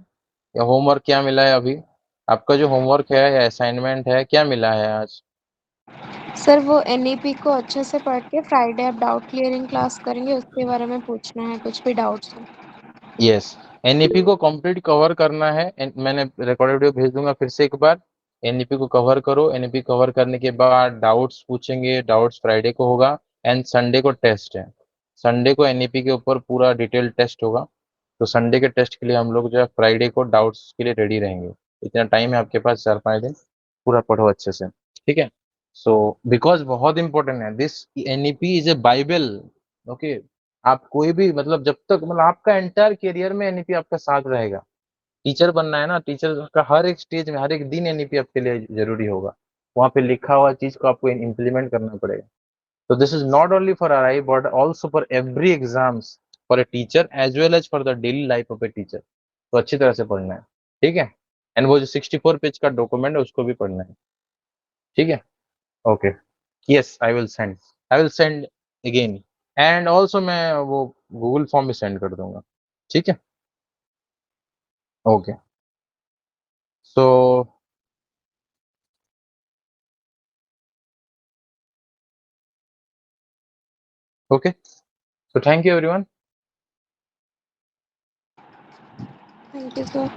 या होमवर्क क्या मिला है अभी। आपका जो होमवर्क है या असाइनमेंट है क्या मिला है आज। सर वो एनईपी को अच्छे से पढ़ के फ्राइडे आप डाउट क्लियरिंग क्लास करेंगे, उसके बारे में पूछना है कुछ भी डाउट्स हो। यस, एनईपी को कंप्लीट कवर करना है। मैंने रिकॉर्डेड वीडियो भेज दूंगा फिर से एक बार। एनईपी को कवर करो, एनईपी कवर करने के बाद डाउट्स पूछेंगे, डाउट्स फ्राइडे को होगा एंड संडे को टेस्ट है। संडे को एनईपी के ऊपर पूरा डिटेल टेस्ट होगा। तो संडे के टेस्ट के लिए हम लोग जो है फ्राइडे को डाउट्स के लिए रेडी रहेंगे। इतना टाइम है आपके पास, 4-5 दिन, पूरा पढ़ो अच्छे से, ठीक है। सो बिकॉज बहुत इंपॉर्टेंट है this, NEP is a Bible. Okay, आप कोई भी, मतलब जब तक, मतलब आपका एंटायर करियर में एनईपी आपका साथ रहेगा। टीचर बनना है ना, टीचर का हर एक स्टेज में हर एक दिन एनईपी आपके लिए जरूरी होगा। वहां पे लिखा हुआ चीज को आपको इम्प्लीमेंट करना पड़ेगा। तो this is not only for RI but also for every exams for a teacher as well as for the daily life of a teacher. तो अच्छी तरह से पढ़ना है, ठीक है। एंड वो जो 64 पेज का डॉक्यूमेंट है उसको भी पढ़ना है, ठीक है। Okay, yes, I will send again. And also मैं वो गूगल फॉर्म भी सेंड कर दूंगा, ठीक है। Okay, so okay, so thank you everyone. Thank you sir.